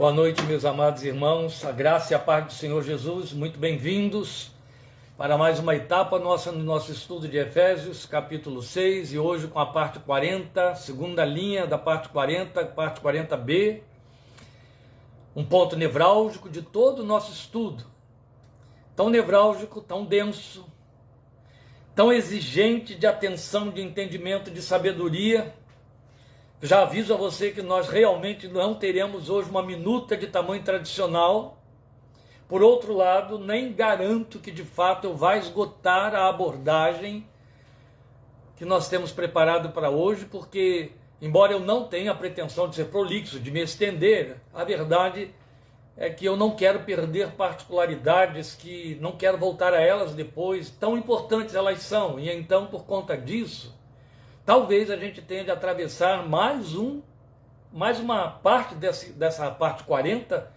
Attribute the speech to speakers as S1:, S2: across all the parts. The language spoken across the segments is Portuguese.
S1: Boa noite, meus amados irmãos, a graça e a paz do Senhor Jesus, muito bem-vindos para mais uma etapa nossa no nosso estudo de Efésios, capítulo 6, e hoje com a parte 40, segunda linha da parte 40, parte 40b, um ponto nevrálgico de todo o nosso estudo, tão nevrálgico, tão denso, tão exigente de atenção, de entendimento, de sabedoria. Já aviso a você que nós realmente não teremos hoje uma minuta de tamanho tradicional. Por outro lado, nem garanto que de fato eu vá esgotar a abordagem que nós temos preparado para hoje, porque, embora eu não tenha a pretensão de ser prolixo, de me estender, a verdade é que eu não quero perder particularidades, que não quero voltar a elas depois, tão importantes elas são, e então, por conta disso, talvez a gente tenha de atravessar mais uma parte dessa parte 40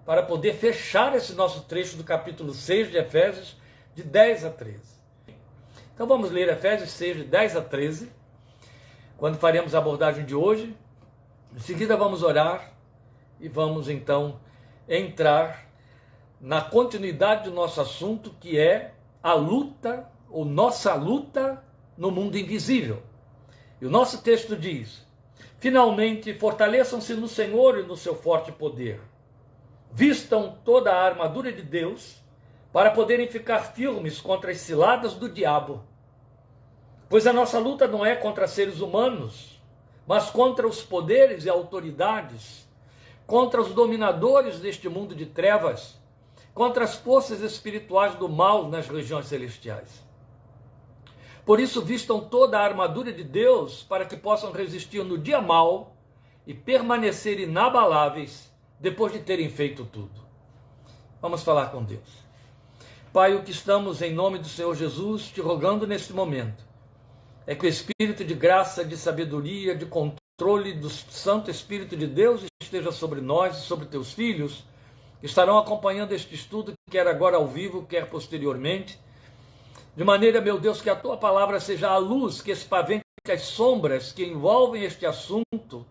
S1: para poder fechar esse nosso trecho do capítulo 6 de Efésios, de 10 a 13. Então vamos ler Efésios 6, de 10 a 13, quando faremos a abordagem de hoje. Em seguida vamos orar e vamos então entrar na continuidade do nosso assunto, que é a luta, ou nossa luta no mundo invisível. E o nosso texto diz: finalmente, fortaleçam-se no Senhor e no seu forte poder. Vistam toda a armadura de Deus para poderem ficar firmes contra as ciladas do diabo. Pois a nossa luta não é contra seres humanos, mas contra os poderes e autoridades, contra os dominadores deste mundo de trevas, contra as forças espirituais do mal nas regiões celestiais. Por isso, vistam toda a armadura de Deus para que possam resistir no dia mau e permanecer inabaláveis depois de terem feito tudo. Vamos falar com Deus. Pai, o que estamos em nome do Senhor Jesus te rogando neste momento é que o Espírito de graça, de sabedoria, de controle do Santo Espírito de Deus esteja sobre nós e sobre teus filhos que estarão acompanhando este estudo, quer agora ao vivo, quer posteriormente. De maneira, meu Deus, que a tua palavra seja a luz que espavente as sombras que envolvem este assunto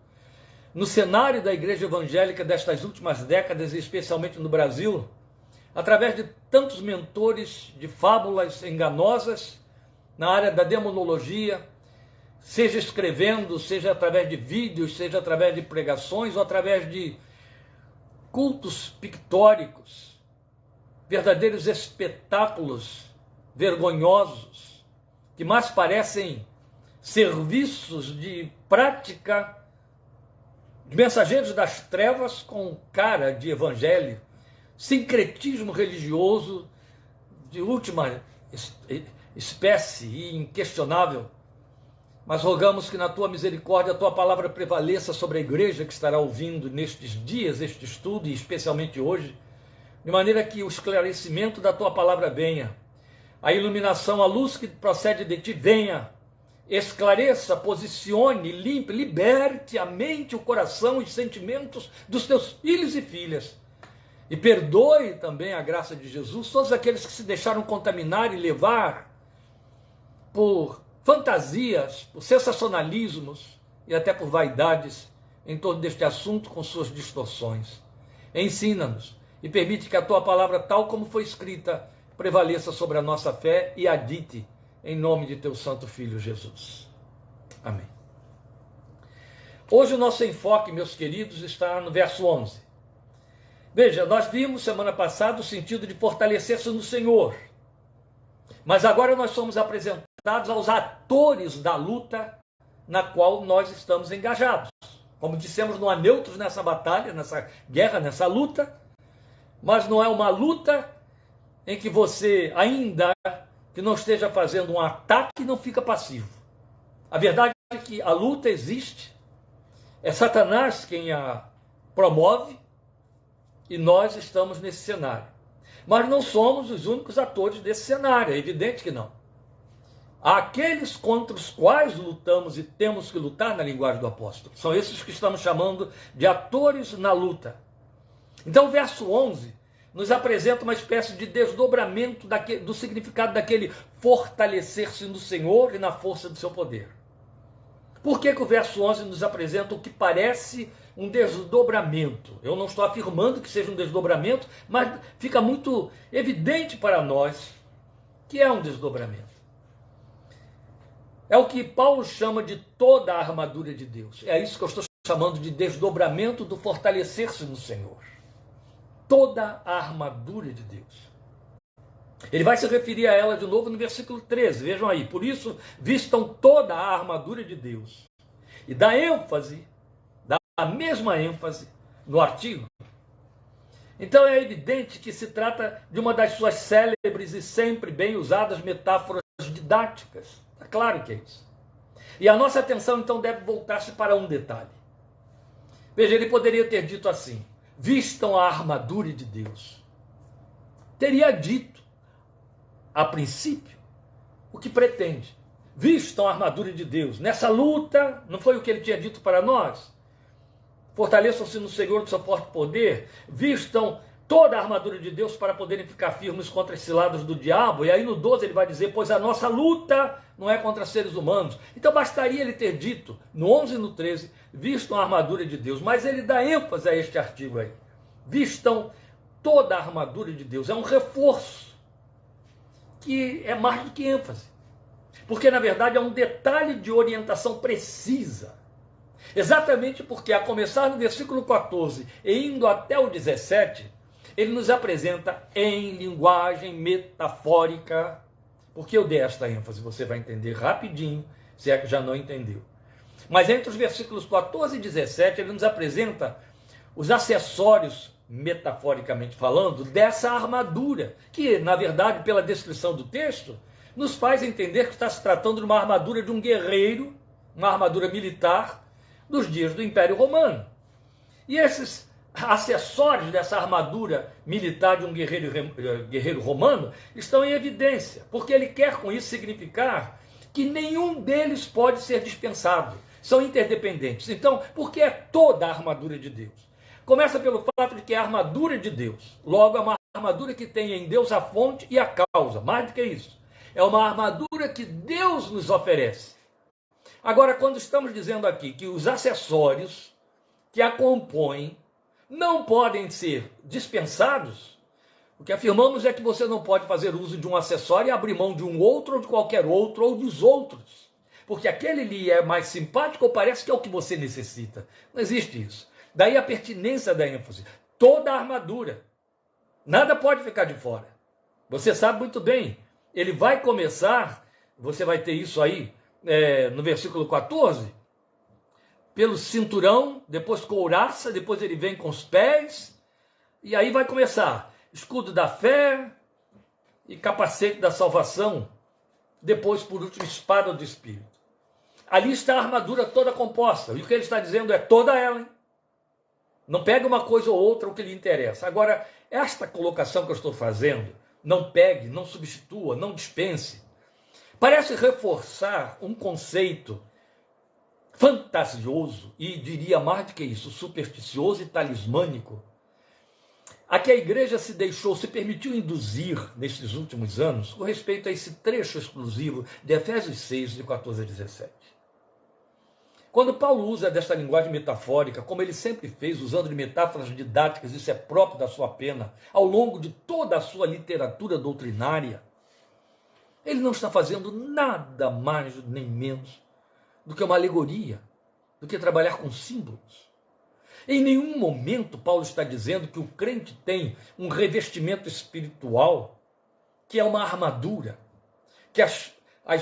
S1: no cenário da igreja evangélica destas últimas décadas, e especialmente no Brasil, através de tantos mentores de fábulas enganosas na área da demonologia, seja escrevendo, seja através de vídeos, seja através de pregações ou através de cultos pictóricos, verdadeiros espetáculos vergonhosos, que mais parecem serviços de prática de mensageiros das trevas com cara de evangelho, sincretismo religioso de última espécie e inquestionável. Mas rogamos que na tua misericórdia a tua palavra prevaleça sobre a igreja que estará ouvindo nestes dias este estudo, e especialmente hoje, de maneira que o esclarecimento da tua palavra venha, a iluminação, a luz que procede de ti venha, esclareça, posicione, limpe, liberte a mente, o coração e os sentimentos dos teus filhos e filhas. E perdoe também a graça de Jesus todos aqueles que se deixaram contaminar e levar por fantasias, por sensacionalismos e até por vaidades em torno deste assunto com suas distorções. Ensina-nos e permite que a tua palavra, tal como foi escrita, prevaleça sobre a nossa fé e adite em nome de teu santo Filho Jesus. Amém. Hoje o nosso enfoque, meus queridos, está no verso 11. Veja, nós vimos semana passada o sentido de fortalecer-se no Senhor, mas agora nós somos apresentados aos atores da luta na qual nós estamos engajados. Como dissemos, não há neutros nessa batalha, nessa guerra, nessa luta, mas não é uma luta em que você, ainda que não esteja fazendo um ataque, não fica passivo. A verdade é que a luta existe, é Satanás quem a promove, e nós estamos nesse cenário. Mas não somos os únicos atores desse cenário, é evidente que não. Há aqueles contra os quais lutamos e temos que lutar na linguagem do apóstolo. São esses que estamos chamando de atores na luta. Então o verso 11 nos apresenta uma espécie de desdobramento do significado daquele fortalecer-se no Senhor e na força do seu poder. Por que o verso 11 nos apresenta o que parece um desdobramento? Eu não estou afirmando que seja um desdobramento, mas fica muito evidente para nós que é um desdobramento. É o que Paulo chama de toda a armadura de Deus. É isso que eu estou chamando de desdobramento do fortalecer-se no Senhor. Toda a armadura de Deus. Ele vai se referir a ela de novo no versículo 13, vejam aí. Por isso, vistam toda a armadura de Deus. E dá a mesma ênfase no artigo. Então é evidente que se trata de uma das suas célebres e sempre bem usadas metáforas didáticas. É claro que é isso. E a nossa atenção então deve voltar-se para um detalhe. Veja, ele poderia ter dito assim: vistam a armadura de Deus. Teria dito, a princípio, o que pretende. Vistam a armadura de Deus. Nessa luta, não foi o que ele tinha dito para nós? Fortaleçam-se no Senhor do seu forte poder. Vistam toda a armadura de Deus para poderem ficar firmes contra os cilados do diabo. E aí no 12 ele vai dizer, pois a nossa luta não é contra seres humanos. Então bastaria ele ter dito, no 11 e no 13, vistam a armadura de Deus. Mas ele dá ênfase a este artigo aí. Vistam toda a armadura de Deus. É um reforço que é mais do que ênfase. Porque, na verdade, é um detalhe de orientação precisa. Exatamente porque, a começar no versículo 14 e indo até o 17, ele nos apresenta em linguagem metafórica. Por que eu dei esta ênfase? Você vai entender rapidinho, se é que já não entendeu. Mas entre os versículos 14 e 17, ele nos apresenta os acessórios, metaforicamente falando, dessa armadura, que, na verdade, pela descrição do texto, nos faz entender que está se tratando de uma armadura de um guerreiro, uma armadura militar dos dias do Império Romano. E esses acessórios dessa armadura militar de um guerreiro romano estão em evidência, porque ele quer com isso significar que nenhum deles pode ser dispensado. São interdependentes. Então, por que é toda a armadura de Deus? Começa pelo fato de que é a armadura de Deus. Logo, é uma armadura que tem em Deus a fonte e a causa. Mais do que isso. É uma armadura que Deus nos oferece. Agora, quando estamos dizendo aqui que os acessórios que a compõem não podem ser dispensados, o que afirmamos é que você não pode fazer uso de um acessório e abrir mão de um outro, ou de qualquer outro, ou dos outros. Porque aquele lhe é mais simpático ou parece que é o que você necessita. Não existe isso. Daí a pertinência da ênfase. Toda a armadura. Nada pode ficar de fora. Você sabe muito bem. Ele vai começar, você vai ter isso aí no versículo 14, pelo cinturão, depois couraça, depois ele vem com os pés, e aí vai começar escudo da fé e capacete da salvação, depois, por último, espada do Espírito. Ali está a armadura toda composta, e o que ele está dizendo é toda ela, hein? Não pega uma coisa ou outra o que lhe interessa. Agora, esta colocação que eu estou fazendo, não pegue, não substitua, não dispense, parece reforçar um conceito fantasioso e, diria mais do que isso, supersticioso e talismânico, a que a igreja se permitiu induzir nesses últimos anos com respeito a esse trecho exclusivo de Efésios 6, de 14 a 17. Quando Paulo usa desta linguagem metafórica, como ele sempre fez, usando de metáforas didáticas, isso é próprio da sua pena, ao longo de toda a sua literatura doutrinária, ele não está fazendo nada mais nem menos do que uma alegoria, do que trabalhar com símbolos. Em nenhum momento Paulo está dizendo que o crente tem um revestimento espiritual, que é uma armadura, que as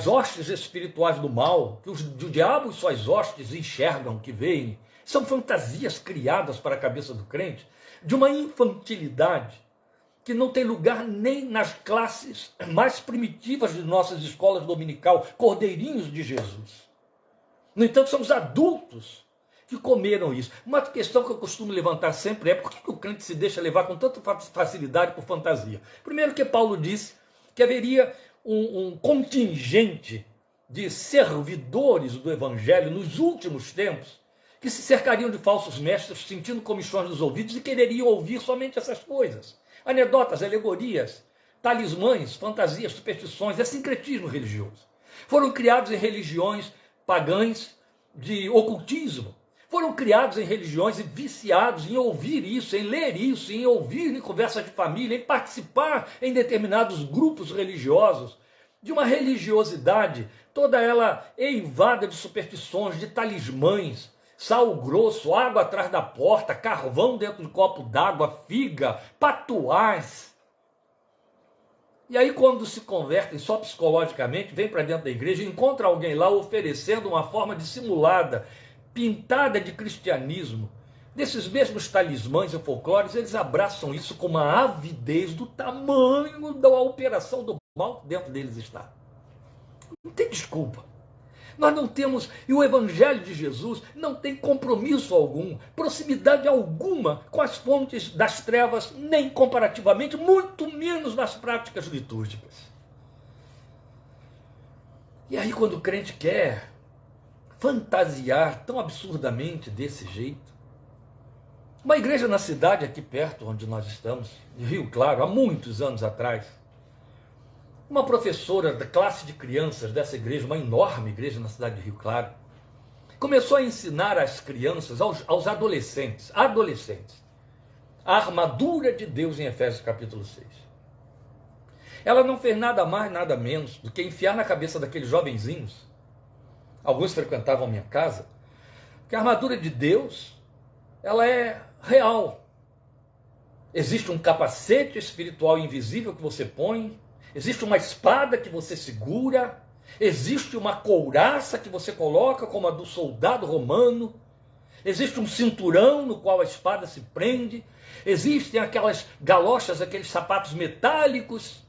S1: hostes espirituais do mal, que o diabo e suas hostes enxergam, que veem, são fantasias criadas para a cabeça do crente, de uma infantilidade que não tem lugar nem nas classes mais primitivas de nossas escolas dominical, cordeirinhos de Jesus. No entanto, são os adultos que comeram isso. Uma questão que eu costumo levantar sempre é por que o crente se deixa levar com tanta facilidade por fantasia? Primeiro que Paulo disse que haveria um contingente de servidores do evangelho nos últimos tempos que se cercariam de falsos mestres, sentindo comichões nos ouvidos e quereriam ouvir somente essas coisas. Anedotas, alegorias, talismãs, fantasias, superstições, é sincretismo religioso. Foram criados em religiões pagãs de ocultismo, foram criados em religiões e viciados em ouvir isso, em ler isso, em ouvir em conversas de família, em participar em determinados grupos religiosos, de uma religiosidade toda ela eivada de superstições, de talismãs, sal grosso, água atrás da porta, carvão dentro de copo d'água, figa, patuás. E aí, quando se convertem só psicologicamente, vem para dentro da igreja e encontra alguém lá oferecendo uma forma dissimulada, pintada de cristianismo, desses mesmos talismãs e folclores, eles abraçam isso com uma avidez do tamanho da operação do mal que dentro deles está. Não tem desculpa. Nós não temos, e o Evangelho de Jesus não tem compromisso algum, proximidade alguma com as fontes das trevas, nem comparativamente, muito menos nas práticas litúrgicas. E aí, quando o crente quer fantasiar tão absurdamente desse jeito, uma igreja na cidade aqui perto, onde nós estamos, de Rio Claro, há muitos anos atrás, uma professora da classe de crianças dessa igreja, uma enorme igreja na cidade de Rio Claro, começou a ensinar às crianças, aos adolescentes, a armadura de Deus em Efésios capítulo 6. Ela não fez nada mais, nada menos do que enfiar na cabeça daqueles jovenzinhos, alguns frequentavam minha casa, que a armadura de Deus, ela é real. Existe um capacete espiritual invisível que você põe, existe uma espada que você segura, existe uma couraça que você coloca, como a do soldado romano, existe um cinturão no qual a espada se prende, existem aquelas galochas, aqueles sapatos metálicos,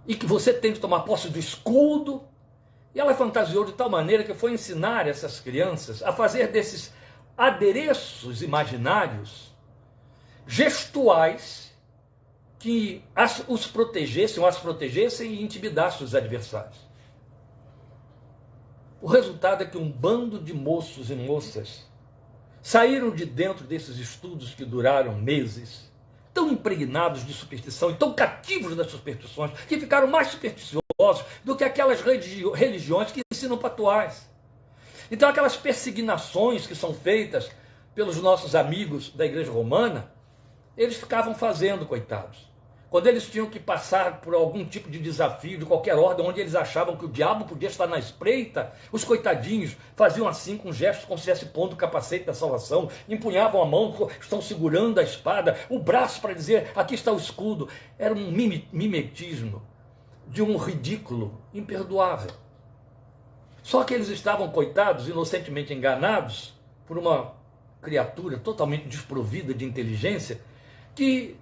S1: e que você tem que tomar posse do escudo. E ela fantasiou de tal maneira que foi ensinar essas crianças a fazer desses adereços imaginários, gestuais, que os protegessem, ou as protegessem e intimidassem os adversários. O resultado é que um bando de moços e moças saíram de dentro desses estudos que duraram meses, tão impregnados de superstição e tão cativos das superstições, que ficaram mais supersticiosos do que aquelas religiões que ensinam patuais. Então, aquelas persignações que são feitas pelos nossos amigos da igreja romana, eles ficavam fazendo, coitados. Quando eles tinham que passar por algum tipo de desafio, de qualquer ordem, onde eles achavam que o diabo podia estar na espreita, os coitadinhos faziam assim, com gestos como se estivesse pondo o capacete da salvação, empunhavam a mão, estão segurando a espada, o braço para dizer, aqui está o escudo. Era um mimetismo de um ridículo imperdoável. Só que eles estavam, coitados, inocentemente enganados por uma criatura totalmente desprovida de inteligência, que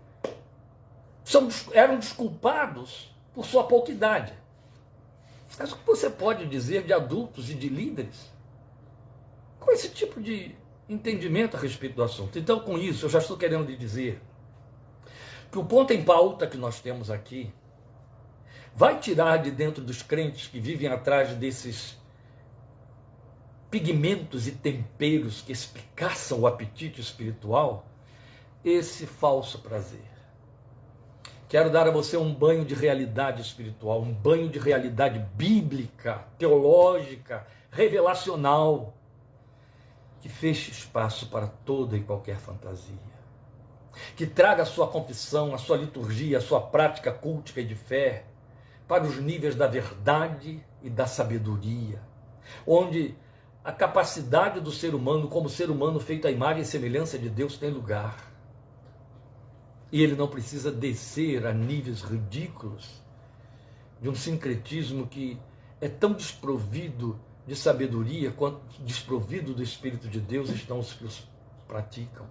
S1: eram desculpados por sua pouca idade. Mas o que você pode dizer de adultos e de líderes com esse tipo de entendimento a respeito do assunto? Então, com isso, eu já estou querendo lhe dizer que o ponto em pauta que nós temos aqui vai tirar de dentro dos crentes que vivem atrás desses pigmentos e temperos que espicaçam o apetite espiritual, esse falso prazer. Quero dar a você um banho de realidade espiritual, um banho de realidade bíblica, teológica, revelacional, que feche espaço para toda e qualquer fantasia, que traga a sua confissão, a sua liturgia, a sua prática cultica e de fé para os níveis da verdade e da sabedoria, onde a capacidade do ser humano, como ser humano feito à imagem e semelhança de Deus, tem lugar. E ele não precisa descer a níveis ridículos de um sincretismo que é tão desprovido de sabedoria quanto desprovido do Espírito de Deus estão os que os praticam.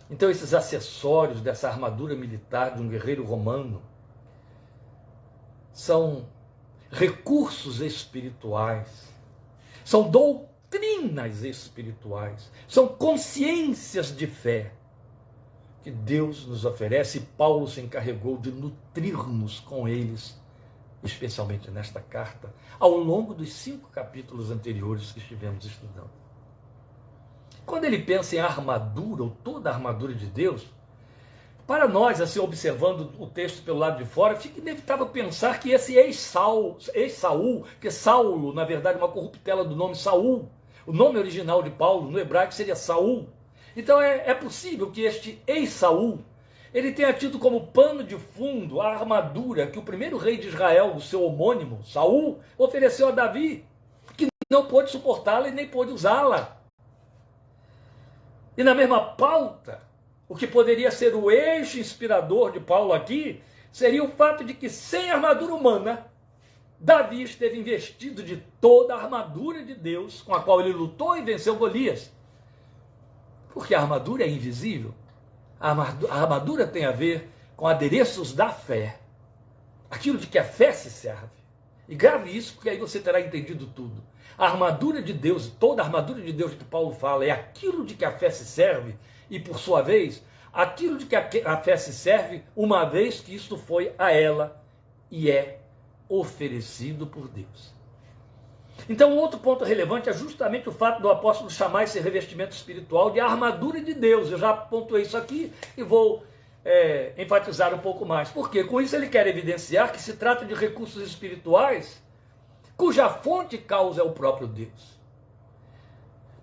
S1: Então, esses acessórios dessa armadura militar de um guerreiro romano são recursos espirituais, são doutrinas espirituais, são consciências de fé que Deus nos oferece, e Paulo se encarregou de nutrir-nos com eles, especialmente nesta carta, ao longo dos 5 capítulos anteriores que estivemos estudando. Quando ele pensa em armadura, ou toda a armadura de Deus, Para nós, assim, observando o texto pelo lado de fora, fica inevitável pensar que esse ex-Saul, que Saulo, na verdade, é uma corruptela do nome Saul, o nome original de Paulo, no hebraico, seria Saul. Então é possível que este ex-Saul, ele tenha tido como pano de fundo a armadura que o primeiro rei de Israel, o seu homônimo, Saul, ofereceu a Davi, que não pôde suportá-la e nem pôde usá-la. E na mesma pauta, o que poderia ser o eixo inspirador de Paulo aqui, seria o fato de que sem armadura humana, Davi esteve investido de toda a armadura de Deus, com a qual ele lutou e venceu Golias. Porque a armadura é invisível. A armadura tem a ver com adereços da fé. Aquilo de que a fé se serve. E grave isso, porque aí você terá entendido tudo. A armadura de Deus, toda a armadura de Deus que Paulo fala, é aquilo de que a fé se serve, e por sua vez, aquilo de que a fé se serve, uma vez que isto foi a ela e é oferecido por Deus. Então, outro ponto relevante é justamente o fato do apóstolo chamar esse revestimento espiritual de armadura de Deus. Eu já pontuei isso aqui e vou enfatizar um pouco mais. Porque com isso ele quer evidenciar que se trata de recursos espirituais cuja fonte e causa é o próprio Deus.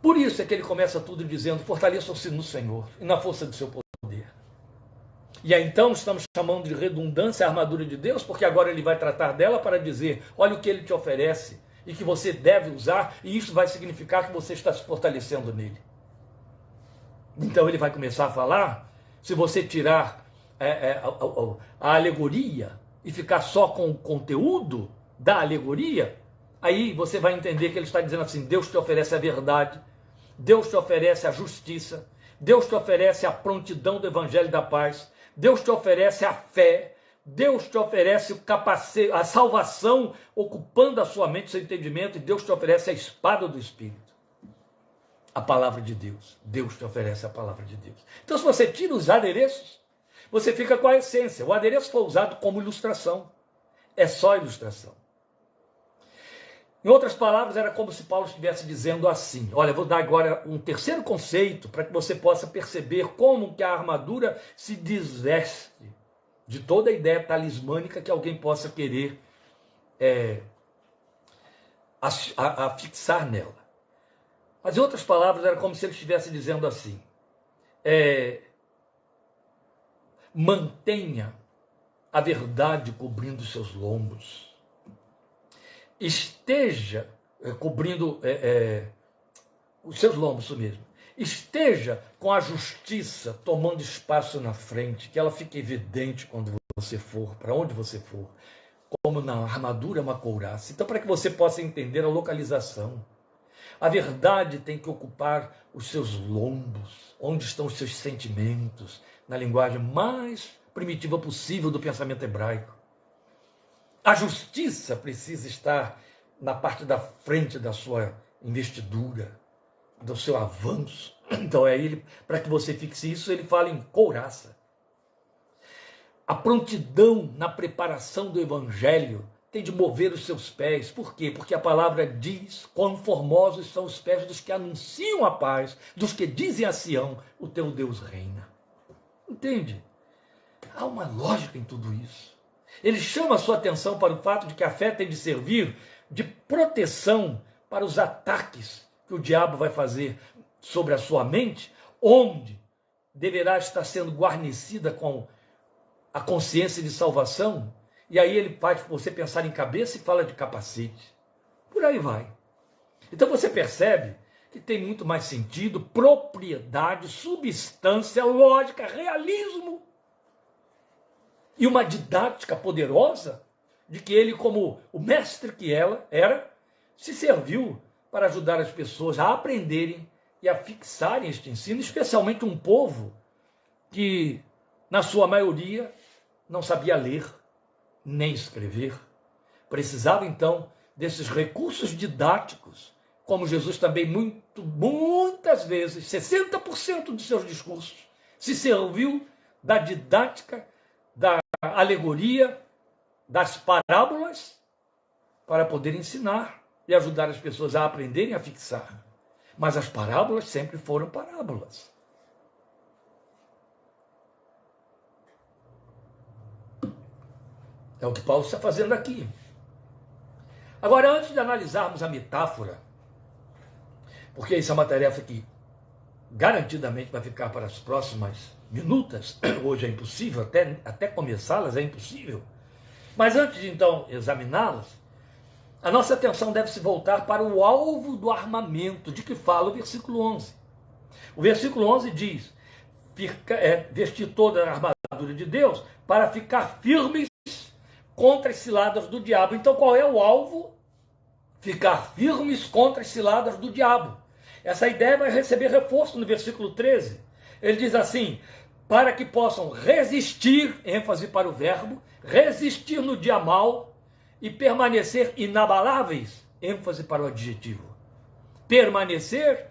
S1: Por isso é que ele começa tudo dizendo: fortaleçam-se no Senhor e na força do seu poder. E aí então estamos chamando de redundância a armadura de Deus, porque agora ele vai tratar dela para dizer: olha o que ele te oferece e que você deve usar, e isso vai significar que você está se fortalecendo nele. Então ele vai começar a falar, se você tirar a alegoria e ficar só com o conteúdo da alegoria, aí você vai entender que ele está dizendo assim: Deus te oferece a verdade, Deus te oferece a justiça, Deus te oferece a prontidão do evangelho da paz, Deus te oferece a fé, Deus te oferece o capacete, a salvação ocupando a sua mente, seu entendimento, e Deus te oferece a espada do Espírito, a palavra de Deus. Deus te oferece a palavra de Deus. Então, se você tira os adereços, você fica com a essência. O adereço foi usado como ilustração, é só ilustração. Em outras palavras, era como se Paulo estivesse dizendo assim: olha, eu vou dar agora um terceiro conceito para que você possa perceber como que a armadura se desveste de toda a ideia talismânica que alguém possa querer fixar nela. Mas em outras palavras, era como se ele estivesse dizendo assim: mantenha a verdade cobrindo seus lombos. Esteja cobrindo os seus lombos, isso mesmo. Esteja com a justiça tomando espaço na frente, que ela fique evidente quando você for, para onde você for, como na armadura uma couraça. Então, para que você possa entender a localização, a verdade tem que ocupar os seus lombos, onde estão os seus sentimentos, na linguagem mais primitiva possível do pensamento hebraico. A justiça precisa estar na parte da frente da sua investidura, do seu avanço. Então para que você fixe isso, ele fala em couraça. A prontidão na preparação do evangelho tem de mover os seus pés. Por quê? Porque a palavra diz: quão formosos são os pés dos que anunciam a paz, dos que dizem a Sião: o teu Deus reina. Entende? Há uma lógica em tudo isso. Ele chama a sua atenção para o fato de que a fé tem de servir de proteção para os ataques que o diabo vai fazer sobre a sua mente, onde deverá estar sendo guarnecida com a consciência de salvação. E aí ele faz você pensar em cabeça e fala de capacete. Por aí vai. Então você percebe que tem muito mais sentido, propriedade, substância, lógica, realismo e uma didática poderosa de que ele, como o mestre que ela era, se serviu para ajudar as pessoas a aprenderem e a fixarem este ensino, especialmente um povo que, na sua maioria, não sabia ler nem escrever. Precisava, então, desses recursos didáticos, como Jesus também muitas vezes, 60% dos seus discursos, se serviu da didática, da alegoria, das parábolas, para poder ensinar e ajudar as pessoas a aprenderem a fixar. Mas as parábolas sempre foram parábolas. É o que Paulo está fazendo aqui. Agora, antes de analisarmos a metáfora, porque isso é uma tarefa que garantidamente vai ficar para as próximas minutas, hoje é impossível, até começá-las é impossível, mas antes de então examiná-las, a nossa atenção deve se voltar para o alvo do armamento, de que fala o versículo 11. O versículo 11 diz, vestir toda a armadura de Deus para ficar firmes contra as ciladas do diabo. Então qual é o alvo? Ficar firmes contra as ciladas do diabo. Essa ideia vai receber reforço no versículo 13. Ele diz assim, para que possam resistir, ênfase para o verbo, resistir no dia mau e permanecer inabaláveis, ênfase para o adjetivo. Permanecer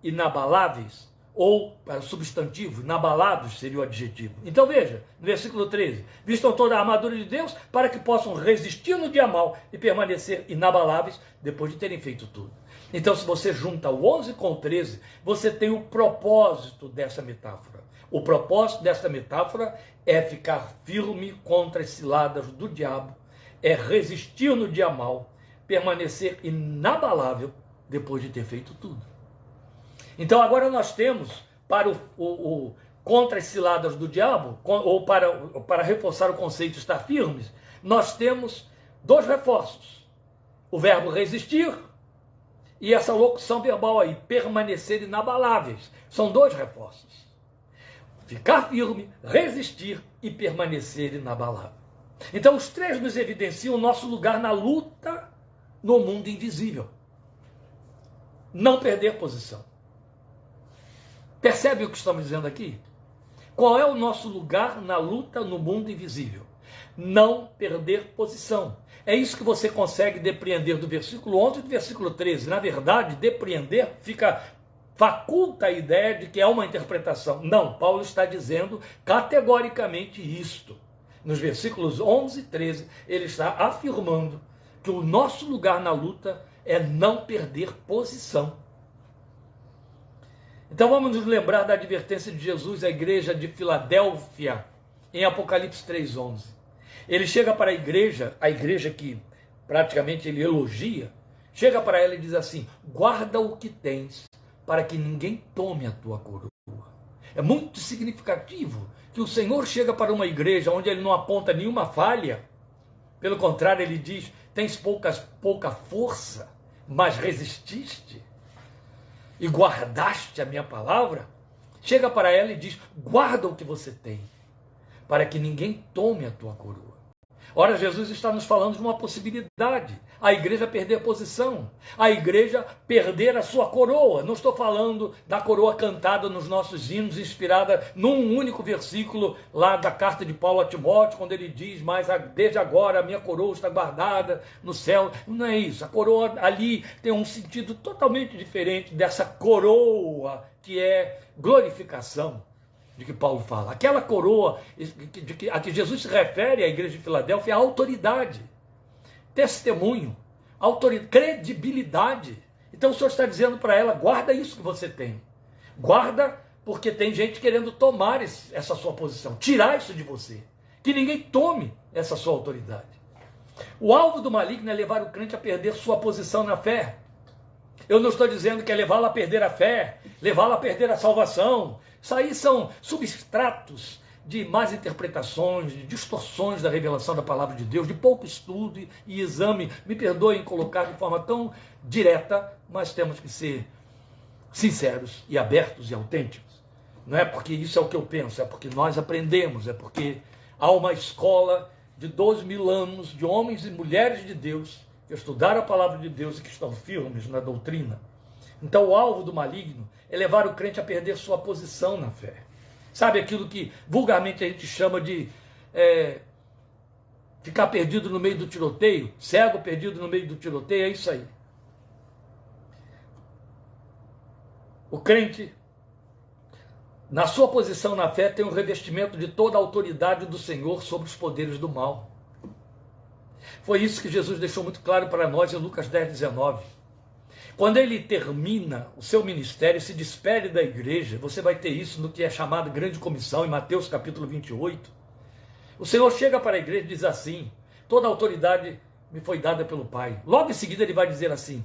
S1: inabaláveis, ou para o substantivo, inabalados seria o adjetivo. Então veja, no versículo 13, vistam toda a armadura de Deus para que possam resistir no dia mau e permanecer inabaláveis depois de terem feito tudo. Então se você junta o 11 com o 13, você tem o propósito dessa metáfora. O propósito dessa metáfora é ficar firme contra as ciladas do diabo, é resistir no dia mau, permanecer inabalável depois de ter feito tudo. Então agora nós temos, para o contra as ciladas do diabo, ou para reforçar o conceito de estar firmes, nós temos dois reforços. O verbo resistir e essa locução verbal aí, permanecer inabaláveis. São dois reforços. Ficar firme, resistir e permanecer inabalável. Então os três nos evidenciam o nosso lugar na luta no mundo invisível. Não perder posição. Percebe o que estamos dizendo aqui? Qual é o nosso lugar na luta no mundo invisível? Não perder posição. É isso que você consegue depreender do versículo 11 e do versículo 13. Na verdade, depreender faculta a ideia de que é uma interpretação. Não, Paulo está dizendo categoricamente isto. Nos versículos 11 e 13, ele está afirmando que o nosso lugar na luta é não perder posição. Então vamos nos lembrar da advertência de Jesus à igreja de Filadélfia, em Apocalipse 3:11. Ele chega para a igreja que praticamente ele elogia, chega para ela e diz assim, guarda o que tens, para que ninguém tome a tua coroa. É muito significativo que o Senhor chega para uma igreja onde ele não aponta nenhuma falha, pelo contrário, ele diz, tens pouca força, mas resististe e guardaste a minha palavra. Chega para ela e diz, guarda o que você tem, para que ninguém tome a tua coroa. Ora, Jesus está nos falando de uma possibilidade, a igreja perder posição, a igreja perder a sua coroa. Não estou falando da coroa cantada nos nossos hinos, inspirada num único versículo lá da carta de Paulo a Timóteo, quando ele diz, mas desde agora a minha coroa está guardada no céu. Não é isso, a coroa ali tem um sentido totalmente diferente dessa coroa que é glorificação, de que Paulo fala. Aquela coroa a que Jesus se refere à igreja de Filadélfia é a autoridade, testemunho, credibilidade. Então o Senhor está dizendo para ela, guarda isso que você tem. Guarda, porque tem gente querendo tomar essa sua posição, tirar isso de você. Que ninguém tome essa sua autoridade. O alvo do maligno é levar o crente a perder sua posição na fé. Eu não estou dizendo que é levá-lo a perder a fé, levá-lo a perder a salvação. Isso aí são substratos de más interpretações, de distorções da revelação da palavra de Deus, de pouco estudo e exame. Me perdoem colocar de forma tão direta, mas temos que ser sinceros e abertos e autênticos. Não é porque isso é o que eu penso, é porque nós aprendemos, é porque há uma escola de 12.000 anos de homens e mulheres de Deus que estudaram a palavra de Deus e que estão firmes na doutrina. Então o alvo do maligno é levar o crente a perder sua posição na fé. Sabe aquilo que vulgarmente a gente chama de ficar perdido no meio do tiroteio? Cego perdido no meio do tiroteio, é isso aí. O crente, na sua posição na fé, tem um revestimento de toda a autoridade do Senhor sobre os poderes do mal. Foi isso que Jesus deixou muito claro para nós em Lucas 10:19. Quando ele termina o seu ministério, se despede da igreja, você vai ter isso no que é chamado Grande Comissão, em Mateus capítulo 28. O Senhor chega para a igreja e diz assim, toda a autoridade me foi dada pelo Pai. Logo em seguida ele vai dizer assim,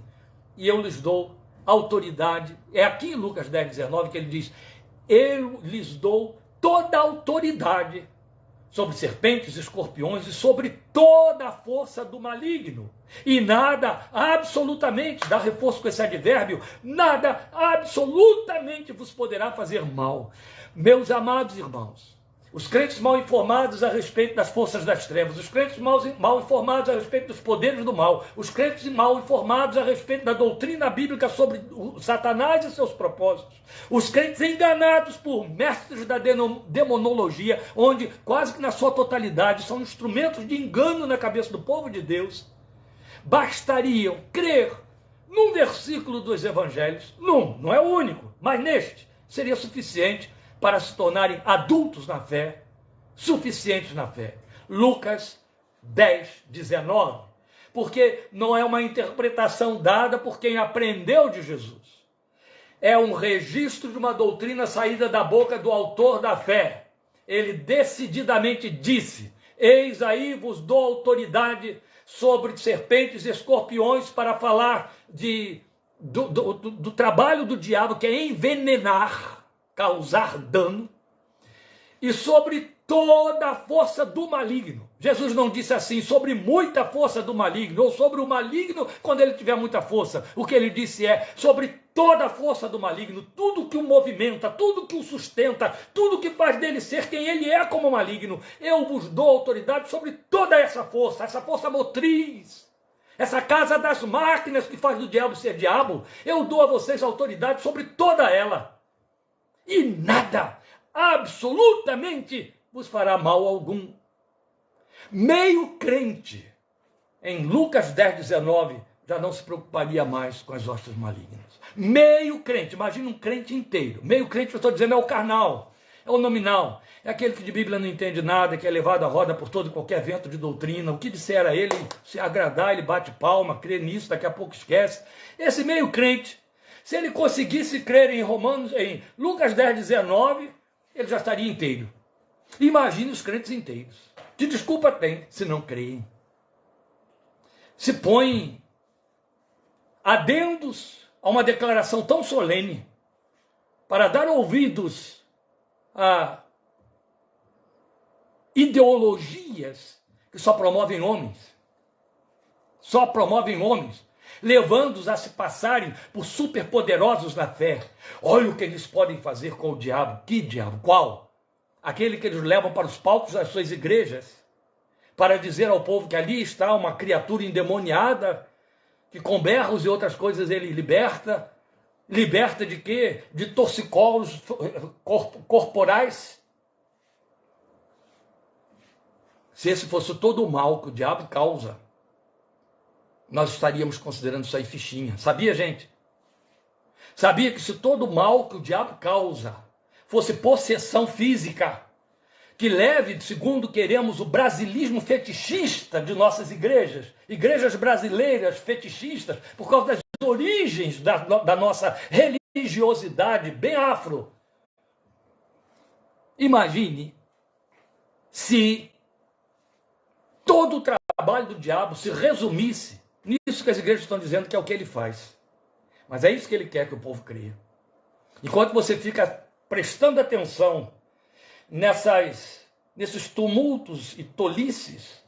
S1: e eu lhes dou autoridade. É aqui em Lucas 10, 19 que ele diz, eu lhes dou toda a autoridade sobre serpentes, escorpiões e sobre toda a força do maligno. E nada, absolutamente, dá reforço com esse advérbio, nada absolutamente vos poderá fazer mal. Meus amados irmãos, os crentes mal informados a respeito das forças das trevas, os crentes mal informados a respeito dos poderes do mal, os crentes mal informados a respeito da doutrina bíblica sobre o Satanás e seus propósitos, os crentes enganados por mestres da demonologia, onde quase que na sua totalidade são instrumentos de engano na cabeça do povo de Deus, bastariam crer num versículo dos evangelhos, não é o único, mas neste seria suficiente para se tornarem adultos na fé, suficientes na fé. Lucas 10, 19. Porque não é uma interpretação dada por quem aprendeu de Jesus. É um registro de uma doutrina saída da boca do autor da fé. Ele decididamente disse, eis aí vos dou autoridade sobre serpentes e escorpiões para falar do trabalho do diabo, que é envenenar, causar dano, e sobre toda a força do maligno. Jesus não disse assim, sobre muita força do maligno, ou sobre o maligno quando ele tiver muita força. O que ele disse é, sobre toda a força do maligno, tudo que o movimenta, tudo que o sustenta, tudo que faz dele ser quem ele é como maligno. Eu vos dou autoridade sobre toda essa força motriz, essa casa das máquinas que faz do diabo ser diabo. Eu dou a vocês autoridade sobre toda ela. E nada, absolutamente, vos fará mal algum. Meio crente, em Lucas 10, 19, já não se preocuparia mais com as hostes malignas. Meio crente, imagina um crente inteiro. Meio crente, eu estou dizendo, é o carnal, é o nominal. É aquele que de Bíblia não entende nada, que é levado à roda por todo e qualquer vento de doutrina. O que disser a ele, se agradar, ele bate palma, crê nisso, daqui a pouco esquece. Esse meio crente, se ele conseguisse crer em Lucas 10, 19, ele já estaria inteiro. Imagine os crentes inteiros. Que desculpa tem se não creem? Se põem adendos a uma declaração tão solene para dar ouvidos a ideologias que só promovem homens. Só promovem homens, levando-os a se passarem por superpoderosos na fé. Olha o que eles podem fazer com o diabo. Que diabo? Qual? Aquele que eles levam para os palcos das suas igrejas, para dizer ao povo que ali está uma criatura endemoniada, que com berros e outras coisas ele liberta. Liberta de quê? De torcicolos corporais. Se esse fosse todo o mal que o diabo causa, nós estaríamos considerando isso aí fichinha. Sabia, gente? Sabia que se todo o mal que o diabo causa fosse possessão física, que leve, segundo queremos, o brasilismo fetichista de nossas igrejas brasileiras fetichistas, por causa das origens da nossa religiosidade bem afro. Imagine se todo o trabalho do diabo se resumisse nisso que as igrejas estão dizendo que é o que ele faz. Mas é isso que ele quer que o povo creia. Enquanto você fica prestando atenção nesses tumultos e tolices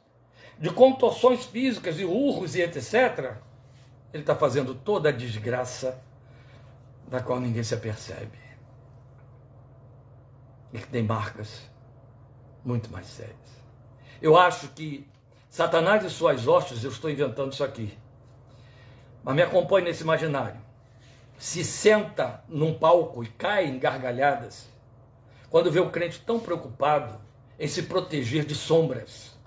S1: de contorções físicas e urros e etc., ele está fazendo toda a desgraça da qual ninguém se apercebe. E que tem marcas muito mais sérias. Eu acho que Satanás e suas hostes, eu estou inventando isso aqui, mas me acompanhe nesse imaginário, se senta num palco e cai em gargalhadas quando vê o crente tão preocupado em se proteger de sombras,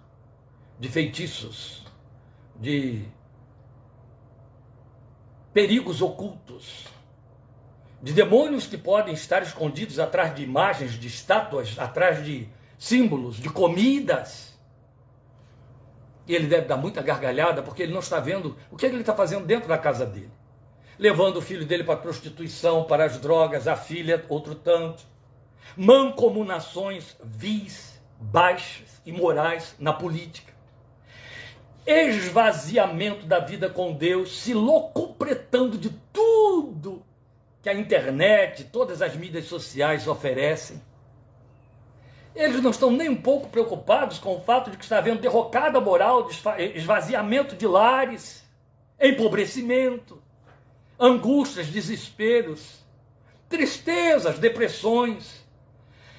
S1: de feitiços, de perigos ocultos, de demônios que podem estar escondidos atrás de imagens, de estátuas, atrás de símbolos, de comidas. E ele deve dar muita gargalhada, porque ele não está vendo o que ele está fazendo dentro da casa dele. Levando o filho dele para a prostituição, para as drogas, a filha, outro tanto. Mancomunações vis, baixas, imorais na política. esvaziamento da vida com Deus, se locupletando de tudo que a internet, todas as mídias sociais oferecem. Eles não estão nem um pouco preocupados com o fato de que está havendo derrocada moral, esvaziamento de lares, empobrecimento, angústias, desesperos, tristezas, depressões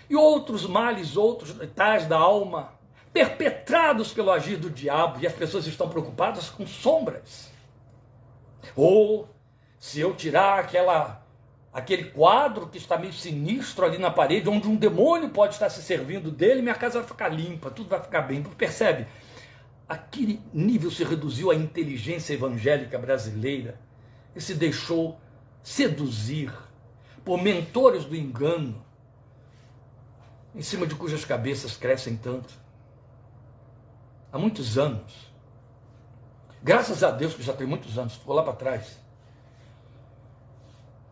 S1: e outros males, outros tais da alma, perpetrados pelo agir do diabo, e as pessoas estão preocupadas com sombras. Se eu tirar aquele quadro que está meio sinistro ali na parede, onde um demônio pode estar se servindo dele, minha casa vai ficar limpa, tudo vai ficar bem. Percebe? A que nível se reduziu a inteligência evangélica brasileira, que se deixou seduzir por mentores do engano, em cima de cujas cabeças crescem tanto. Há muitos anos, graças a Deus que já tem muitos anos, ficou lá para trás,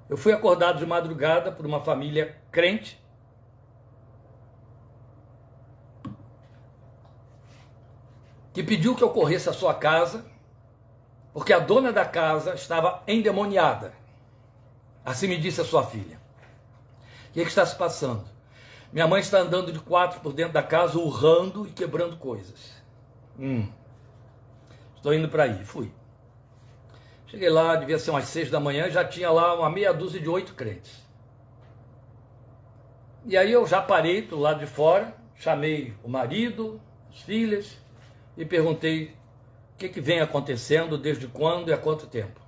S1: eu fui acordado de madrugada por uma família crente, que pediu que eu corresse à sua casa, porque a dona da casa estava endemoniada. Assim me disse a sua filha. O que está se passando? Minha mãe está andando de quatro por dentro da casa, urrando e quebrando coisas. Estou indo para aí. Fui. Cheguei lá, devia ser umas 6 da manhã, já tinha lá uma meia dúzia de 8 crentes. E aí eu já parei do lado de fora, chamei o marido, as filhas, e perguntei o que vem acontecendo, desde quando e há quanto tempo.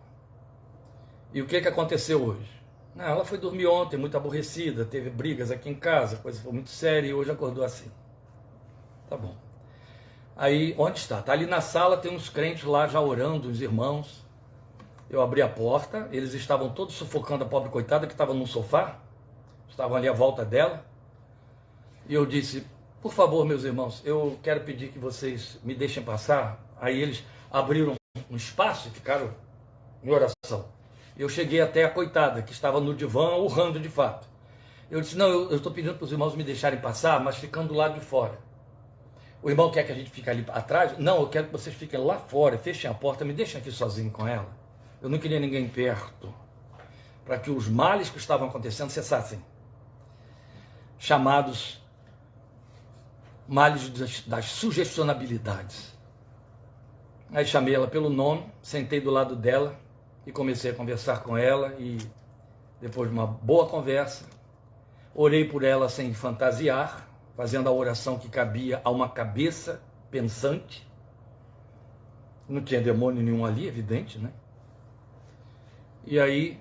S1: E o que aconteceu hoje? Não, ela foi dormir ontem, muito aborrecida, teve brigas aqui em casa, a coisa foi muito séria e hoje acordou assim. Tá bom. Aí, onde está? Está ali na sala, tem uns crentes lá já orando, os irmãos. Eu abri a porta, eles estavam todos sufocando a pobre coitada que estava num sofá, estavam ali à volta dela. E eu disse, por favor, meus irmãos, eu quero pedir que vocês me deixem passar. Aí eles abriram um espaço e ficaram em oração. Eu cheguei até a coitada, que estava no divã, urrando de fato. Eu disse, não, eu estou pedindo para os irmãos me deixarem passar, mas ficando do lado de fora. O irmão quer que a gente fique ali atrás? Não, eu quero que vocês fiquem lá fora, fechem a porta, me deixem aqui sozinho com ela. Eu não queria ninguém perto, para que os males que estavam acontecendo cessassem. Chamados males das sugestionabilidades. Aí chamei ela pelo nome, sentei do lado dela e comecei a conversar com ela, e depois de uma boa conversa, orei por ela sem fantasiar, fazendo a oração que cabia a uma cabeça pensante. Não tinha demônio nenhum ali, evidente, né? E aí,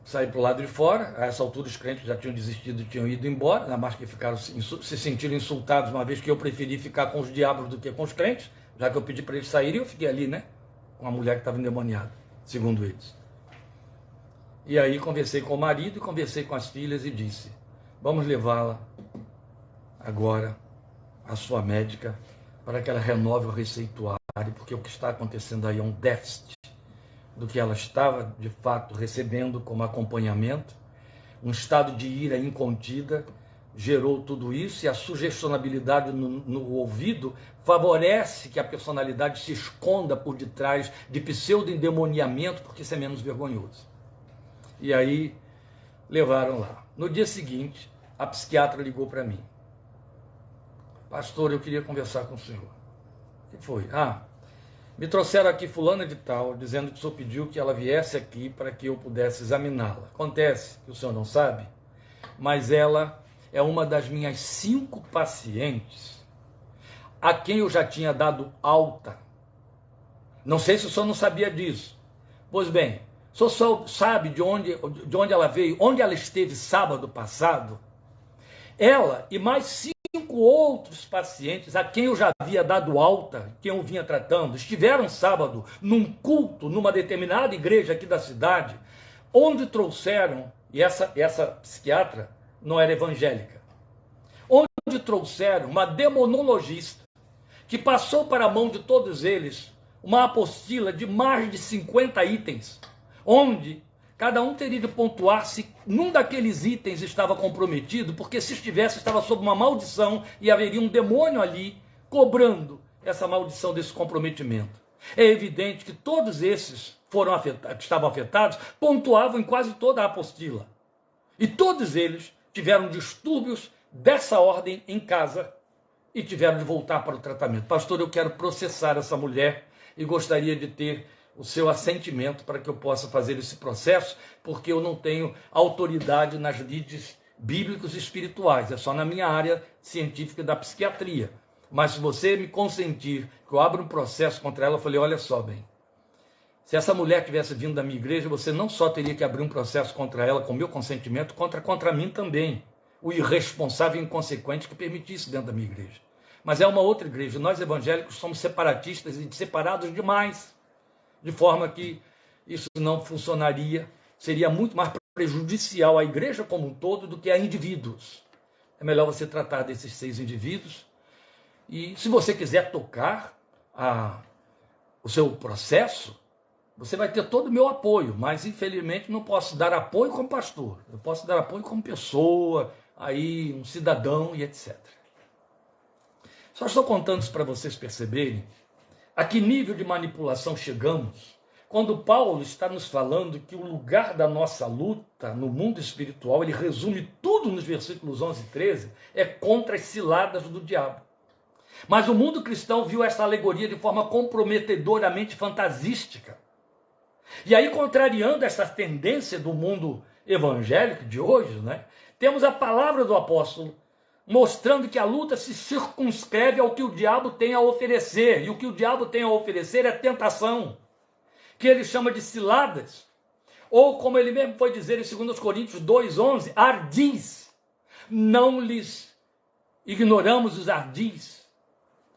S1: saí para o lado de fora. A essa altura os crentes já tinham desistido e tinham ido embora, ainda mais que ficaram se sentiram insultados, uma vez que eu preferi ficar com os diabos do que com os crentes, já que eu pedi para eles saírem, eu fiquei ali, né? Com a mulher que estava endemoniada, segundo eles. E aí conversei com o marido e conversei com as filhas e disse, vamos levá-la agora à sua médica para que ela renove o receituário, porque o que está acontecendo aí é um déficit do que ela estava de fato recebendo como acompanhamento. Um estado de ira incontida gerou tudo isso, e a sugestionabilidade no ouvido favorece que a personalidade se esconda por detrás de pseudo-endemoniamento, porque isso é menos vergonhoso. E aí levaram lá. No dia seguinte, a psiquiatra ligou para mim. Pastor, eu queria conversar com o senhor. O que foi? Me trouxeram aqui fulana de tal, dizendo que o senhor pediu que ela viesse aqui para que eu pudesse examiná-la. Acontece que o senhor não sabe, mas ela é uma das minhas 5 pacientes a quem eu já tinha dado alta. Não sei se o senhor não sabia disso. Pois bem, o senhor só sabe de onde ela veio, onde ela esteve sábado passado? Ela e mais 5 outros pacientes a quem eu já havia dado alta, quem eu vinha tratando, estiveram sábado num culto, numa determinada igreja aqui da cidade, onde trouxeram, e essa psiquiatra não era evangélica, onde trouxeram uma demonologista, que passou para a mão de todos eles uma apostila de mais de 50 itens, onde cada um teria de pontuar se num daqueles itens estava comprometido, porque se estivesse, estava sob uma maldição e haveria um demônio ali cobrando essa maldição desse comprometimento. É evidente que todos esses que estavam afetados pontuavam em quase toda a apostila. E todos eles tiveram distúrbios dessa ordem em casa e tiveram de voltar para o tratamento. Pastor, eu quero processar essa mulher e gostaria de ter o seu assentimento para que eu possa fazer esse processo, porque eu não tenho autoridade nas lides bíblicos e espirituais, é só na minha área científica da psiquiatria. Mas se você me consentir que eu abra um processo contra ela, eu falei, olha só, bem, se essa mulher tivesse vindo da minha igreja, você não só teria que abrir um processo contra ela com meu consentimento, contra mim também, o irresponsável e inconsequente que permitisse dentro da minha igreja. Mas é uma outra igreja, nós evangélicos somos separatistas e separados demais, de forma que isso não funcionaria, seria muito mais prejudicial à igreja como um todo do que a indivíduos. É melhor você tratar desses 6 indivíduos, e se você quiser tocar o seu processo, você vai ter todo o meu apoio, mas infelizmente não posso dar apoio como pastor, eu posso dar apoio como pessoa, aí um cidadão e etc. Só estou contando isso para vocês perceberem a que nível de manipulação chegamos quando Paulo está nos falando que o lugar da nossa luta no mundo espiritual, ele resume tudo nos versículos 11 e 13, é contra as ciladas do diabo. Mas o mundo cristão viu essa alegoria de forma comprometedoramente fantasística. E aí, contrariando essa tendência do mundo evangélico de hoje, né, temos a palavra do apóstolo mostrando que a luta se circunscreve ao que o diabo tem a oferecer. E o que o diabo tem a oferecer é tentação, que ele chama de ciladas. Ou como ele mesmo foi dizer em 2 Coríntios 2,11, ardis. Não lhes ignoramos os ardis.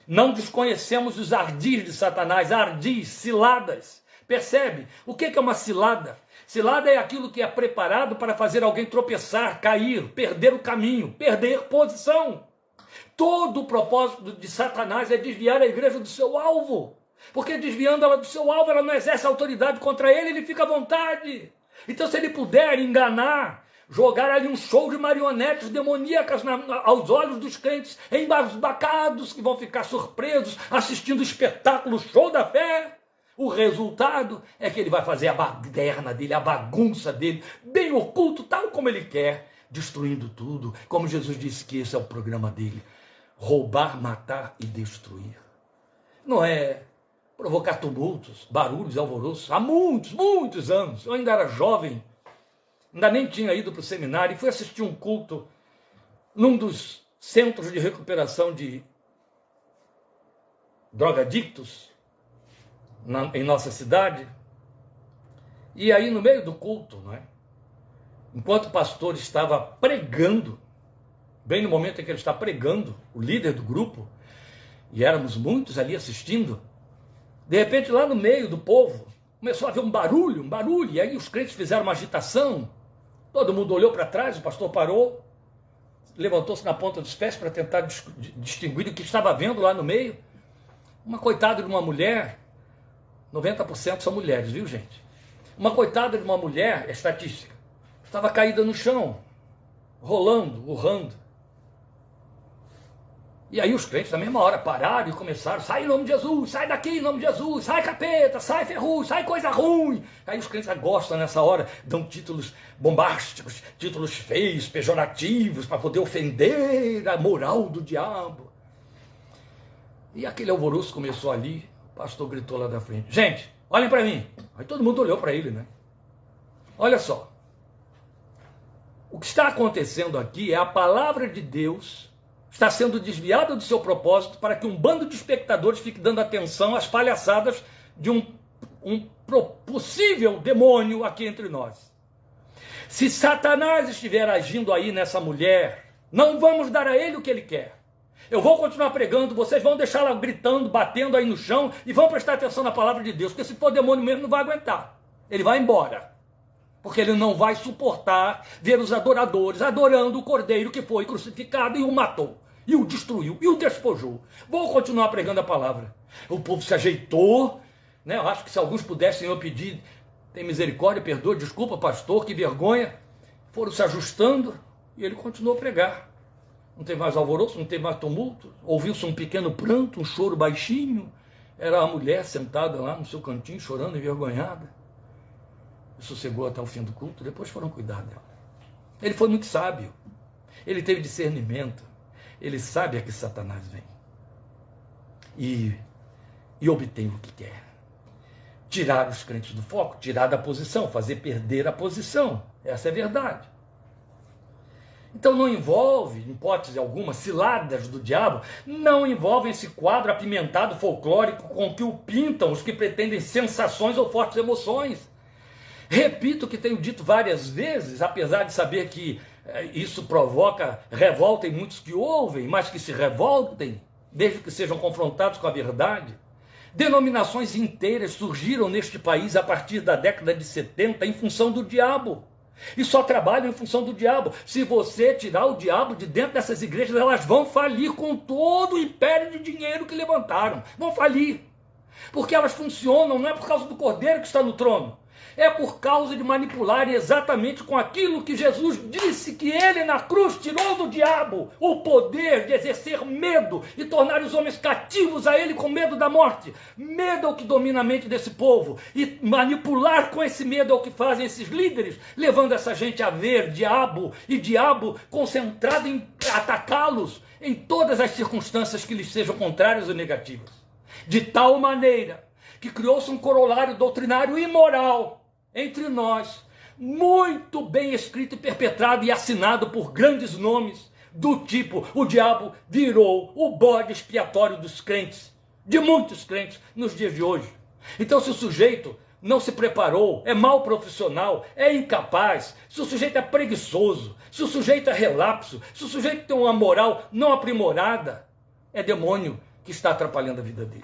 S1: Não desconhecemos os ardis de Satanás. Ardis, ciladas. Percebe? O que é uma cilada? Cilada é aquilo que é preparado para fazer alguém tropeçar, cair, perder o caminho, perder posição. Todo o propósito de Satanás é desviar a igreja do seu alvo. Porque desviando ela do seu alvo, ela não exerce autoridade contra ele, ele fica à vontade. Então, se ele puder enganar, jogar ali um show de marionetes demoníacas aos olhos dos crentes, embasbacados, que vão ficar surpresos assistindo o espetáculo, show da fé, o resultado é que ele vai fazer a baderna dele, a bagunça dele, bem oculto, tal como ele quer, destruindo tudo, como Jesus disse que esse é o programa dele, roubar, matar e destruir. Não é provocar tumultos, barulhos, alvoroços, há muitos anos. Eu ainda era jovem, ainda nem tinha ido para o seminário, e fui assistir um culto num dos centros de recuperação de drogadictos, em nossa cidade. E aí no meio do culto, não é? Enquanto o pastor estava pregando, bem no momento em que ele está pregando, o líder do grupo, e éramos muitos ali assistindo, de repente lá no meio do povo, começou a haver um barulho, e aí os crentes fizeram uma agitação, todo mundo olhou para trás, o pastor parou, levantou-se na ponta dos pés para tentar distinguir o que estava vendo lá no meio. Uma coitada de uma mulher, 90% são mulheres, viu gente? Uma coitada de uma mulher, é estatística, estava caída no chão, rolando, urrando. E aí os crentes na mesma hora pararam e começaram, sai em nome de Jesus, sai daqui em nome de Jesus, sai capeta, sai ferrugem, sai coisa ruim. Aí os crentes gostam nessa hora, dão títulos bombásticos, títulos feios, pejorativos, para poder ofender a moral do diabo. E aquele alvoroço começou ali. O pastor gritou lá da frente, gente, olhem para mim. Aí todo mundo olhou para ele, né? Olha só, o que está acontecendo aqui é a palavra de Deus está sendo desviada do seu propósito para que um bando de espectadores fique dando atenção às palhaçadas de um possível demônio aqui entre nós. Se Satanás estiver agindo aí nessa mulher, não vamos dar a ele o que ele quer. Eu vou continuar pregando, vocês vão deixar ela gritando, batendo aí no chão e vão prestar atenção na palavra de Deus, porque se for demônio mesmo não vai aguentar, ele vai embora, porque ele não vai suportar ver os adoradores adorando o cordeiro que foi crucificado e o matou, e o destruiu, e o despojou. Vou continuar pregando a palavra. O povo se ajeitou, né? Eu acho que se alguns pudessem eu pedir, tem misericórdia, perdoa, desculpa pastor, que vergonha, foram se ajustando e ele continuou a pregar. Não teve mais alvoroço, não teve mais tumulto. Ouviu-se um pequeno pranto, um choro baixinho. Era a mulher sentada lá no seu cantinho, chorando, envergonhada. E sossegou até o fim do culto, depois foram cuidar dela. Ele foi muito sábio. Ele teve discernimento. Ele sabe a que Satanás vem. E obtém o que quer. Tirar os crentes do foco, tirar da posição, fazer perder a posição. Essa é a verdade. Então não envolve, em hipótese alguma, ciladas do diabo, não envolve esse quadro apimentado folclórico com que o pintam os que pretendem sensações ou fortes emoções. Repito o que tenho dito várias vezes, apesar de saber que isso provoca revolta em muitos que ouvem, mas que se revoltem, desde que sejam confrontados com a verdade. Denominações inteiras surgiram neste país a partir da década de 70 em função do diabo. E só trabalham em função do diabo. Se você tirar o diabo de dentro dessas igrejas, elas vão falir com todo o império de dinheiro que levantaram. Vão falir. Porque elas funcionam, não é por causa do cordeiro que está no trono. É por causa de manipular exatamente com aquilo que Jesus disse que ele na cruz tirou do diabo, o poder de exercer medo e tornar os homens cativos a ele com medo da morte. Medo é o que domina a mente desse povo, e manipular com esse medo é o que fazem esses líderes, levando essa gente a ver diabo, e diabo concentrado em atacá-los em todas as circunstâncias que lhes sejam contrárias ou negativas. De tal maneira que criou-se um corolário doutrinário imoral entre nós, muito bem escrito e perpetrado e assinado por grandes nomes, do tipo, o diabo virou o bode expiatório dos crentes, de muitos crentes, nos dias de hoje. Então, se o sujeito não se preparou, é mau profissional, é incapaz, se o sujeito é preguiçoso, se o sujeito é relapso, se o sujeito tem uma moral não aprimorada, é demônio que está atrapalhando a vida dele.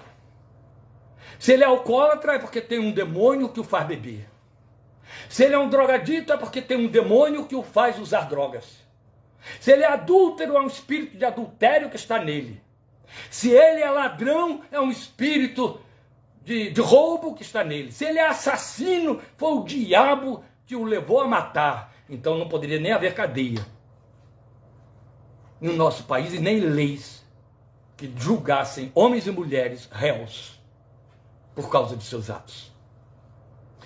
S1: Se ele é alcoólatra, é porque tem um demônio que o faz beber. Se ele é um drogadito, é porque tem um demônio que o faz usar drogas. Se ele é adúltero, é um espírito de adultério que está nele. Se ele é ladrão, é um espírito de roubo que está nele. Se ele é assassino, foi o diabo que o levou a matar. Então não poderia nem haver cadeia no nosso país e nem leis que julgassem homens e mulheres réus por causa de seus atos.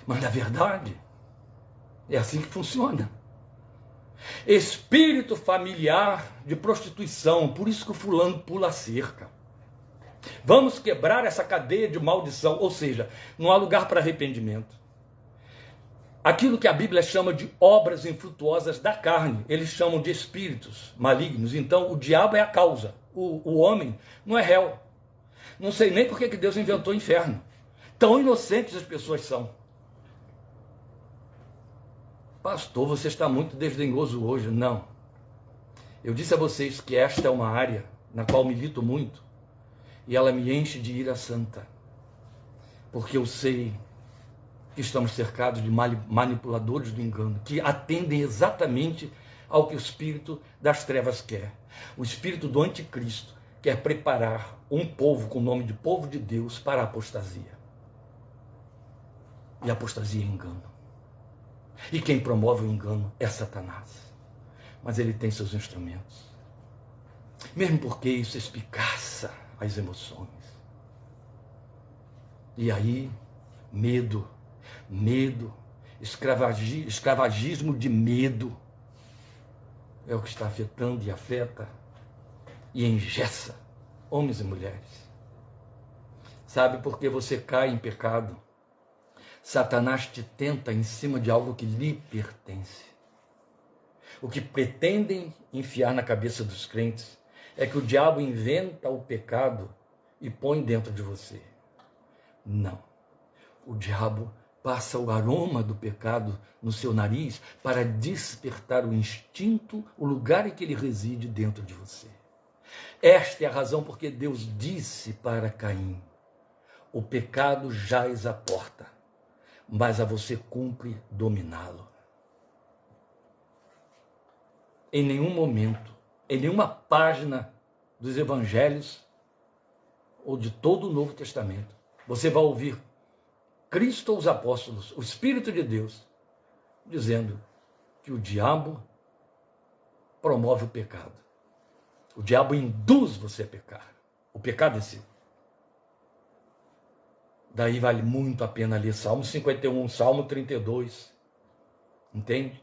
S1: Mas na verdade, é assim que funciona. Espírito familiar de prostituição, por isso que o fulano pula a cerca. Vamos quebrar essa cadeia de maldição, ou seja, não há lugar para arrependimento. Aquilo que a Bíblia chama de obras infrutuosas da carne, eles chamam de espíritos malignos. Então o diabo é a causa, o homem não é réu. Não sei nem por que Deus inventou o inferno. Tão inocentes as pessoas são. Pastor, você está muito desdenhoso hoje. Não. Eu disse a vocês que esta é uma área na qual milito muito e ela me enche de ira santa. Porque eu sei que estamos cercados de manipuladores do engano, que atendem exatamente ao que o espírito das trevas quer. O espírito do anticristo quer preparar um povo com o nome de povo de Deus para a apostasia. E a apostasia é engano. E quem promove o engano é Satanás. Mas ele tem seus instrumentos. Mesmo porque isso espicaça as emoções. E aí, medo, escravagismo de medo é o que está afetando e afeta e engessa homens e mulheres. Sabe por que você cai em pecado? Satanás te tenta em cima de algo que lhe pertence. O que pretendem enfiar na cabeça dos crentes é que o diabo inventa o pecado e põe dentro de você. Não. O diabo passa o aroma do pecado no seu nariz para despertar o instinto, o lugar em que ele reside dentro de você. Esta é a razão porque Deus disse para Caim: o pecado jaz à porta, mas a você cumpre dominá-lo. Em nenhum momento, em nenhuma página dos evangelhos ou de todo o Novo Testamento, você vai ouvir Cristo ou os apóstolos, o Espírito de Deus, dizendo que o diabo promove o pecado. O diabo induz você a pecar. O pecado é seu. Daí vale muito a pena ler Salmo 51, Salmo 32. Entende?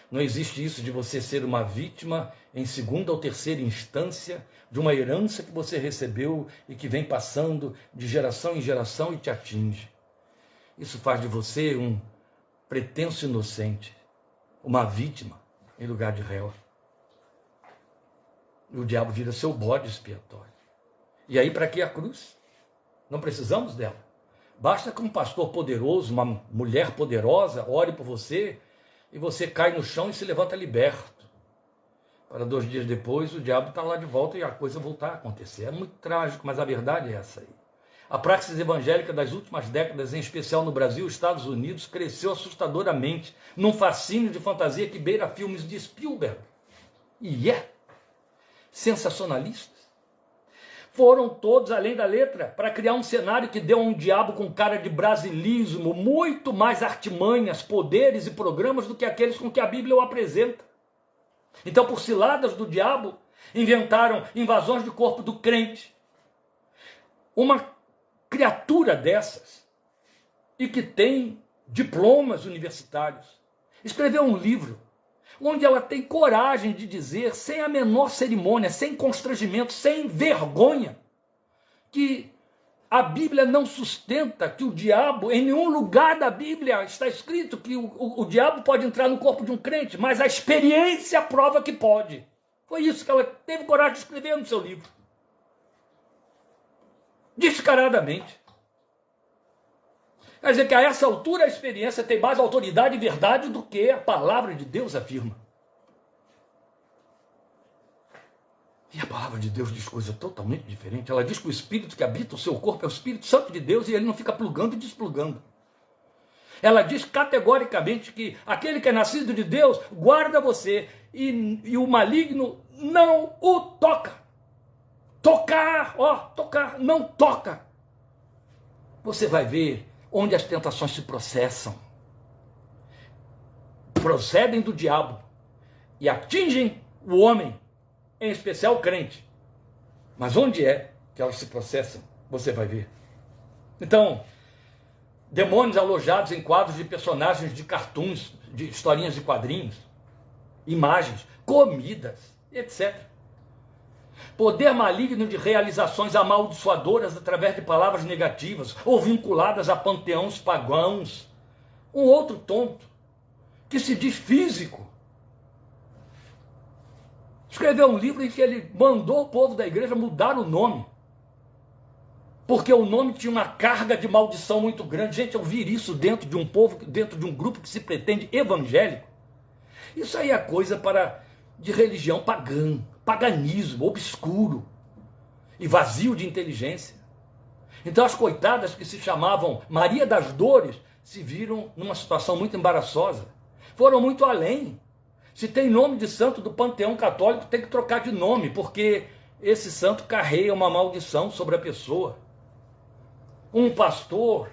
S1: Não existe isso de você ser uma vítima em segunda ou terceira instância de uma herança que você recebeu e que vem passando de geração em geração e te atinge. Isso faz de você um pretenso inocente, uma vítima em lugar de réu. E o diabo vira seu bode expiatório. E aí, para que a cruz? Não precisamos dela. Basta que um pastor poderoso, uma mulher poderosa, ore por você e você cai no chão e se levanta liberto. Para 2 dias depois, o diabo está lá de volta e a coisa voltar a acontecer. É muito trágico, mas a verdade é essa aí. A praxis evangélica das últimas décadas, em especial no Brasil e Estados Unidos, cresceu assustadoramente num fascínio de fantasia que beira filmes de Spielberg. E sensacionalistas. Foram todos além da letra para criar um cenário que deu a um diabo com cara de brasilismo, muito mais artimanhas, poderes e programas do que aqueles com que a Bíblia o apresenta. Então, por ciladas do diabo, inventaram invasões de corpo do crente. Uma criatura dessas, e que tem diplomas universitários, escreveu um livro onde ela tem coragem de dizer, sem a menor cerimônia, sem constrangimento, sem vergonha, que a Bíblia não sustenta que o diabo, em nenhum lugar da Bíblia está escrito que o diabo pode entrar no corpo de um crente, mas a experiência prova que pode. Foi isso que ela teve coragem de escrever no seu livro. Descaradamente. Quer dizer que a essa altura a experiência tem mais autoridade e verdade do que a palavra de Deus afirma. E a palavra de Deus diz coisa totalmente diferente. Ela diz que o Espírito que habita o seu corpo é o Espírito Santo de Deus e ele não fica plugando e desplugando. Ela diz categoricamente que aquele que é nascido de Deus guarda você e o maligno não o toca. Tocar, tocar, não toca. Você vai ver onde as tentações se processam. Procedem do diabo e atingem o homem, em especial o crente. Mas onde é que elas se processam? Você vai ver. Então, demônios alojados em quadros de personagens de cartoons, de historinhas de quadrinhos, imagens, comidas, etc. Poder maligno de realizações amaldiçoadoras através de palavras negativas ou vinculadas a panteões pagãos. Um outro tonto, que se diz físico, escreveu um livro em que ele mandou o povo da igreja mudar o nome, porque o nome tinha uma carga de maldição muito grande. Gente, ouvir isso dentro de um povo, dentro de um grupo que se pretende evangélico, isso aí é coisa de religião pagã, paganismo obscuro e vazio de inteligência. Então as coitadas que se chamavam Maria das Dores se viram numa situação muito embaraçosa. Foram muito além. Se tem nome de santo do panteão católico, tem que trocar de nome, porque esse santo carrega uma maldição sobre a pessoa. Um pastor,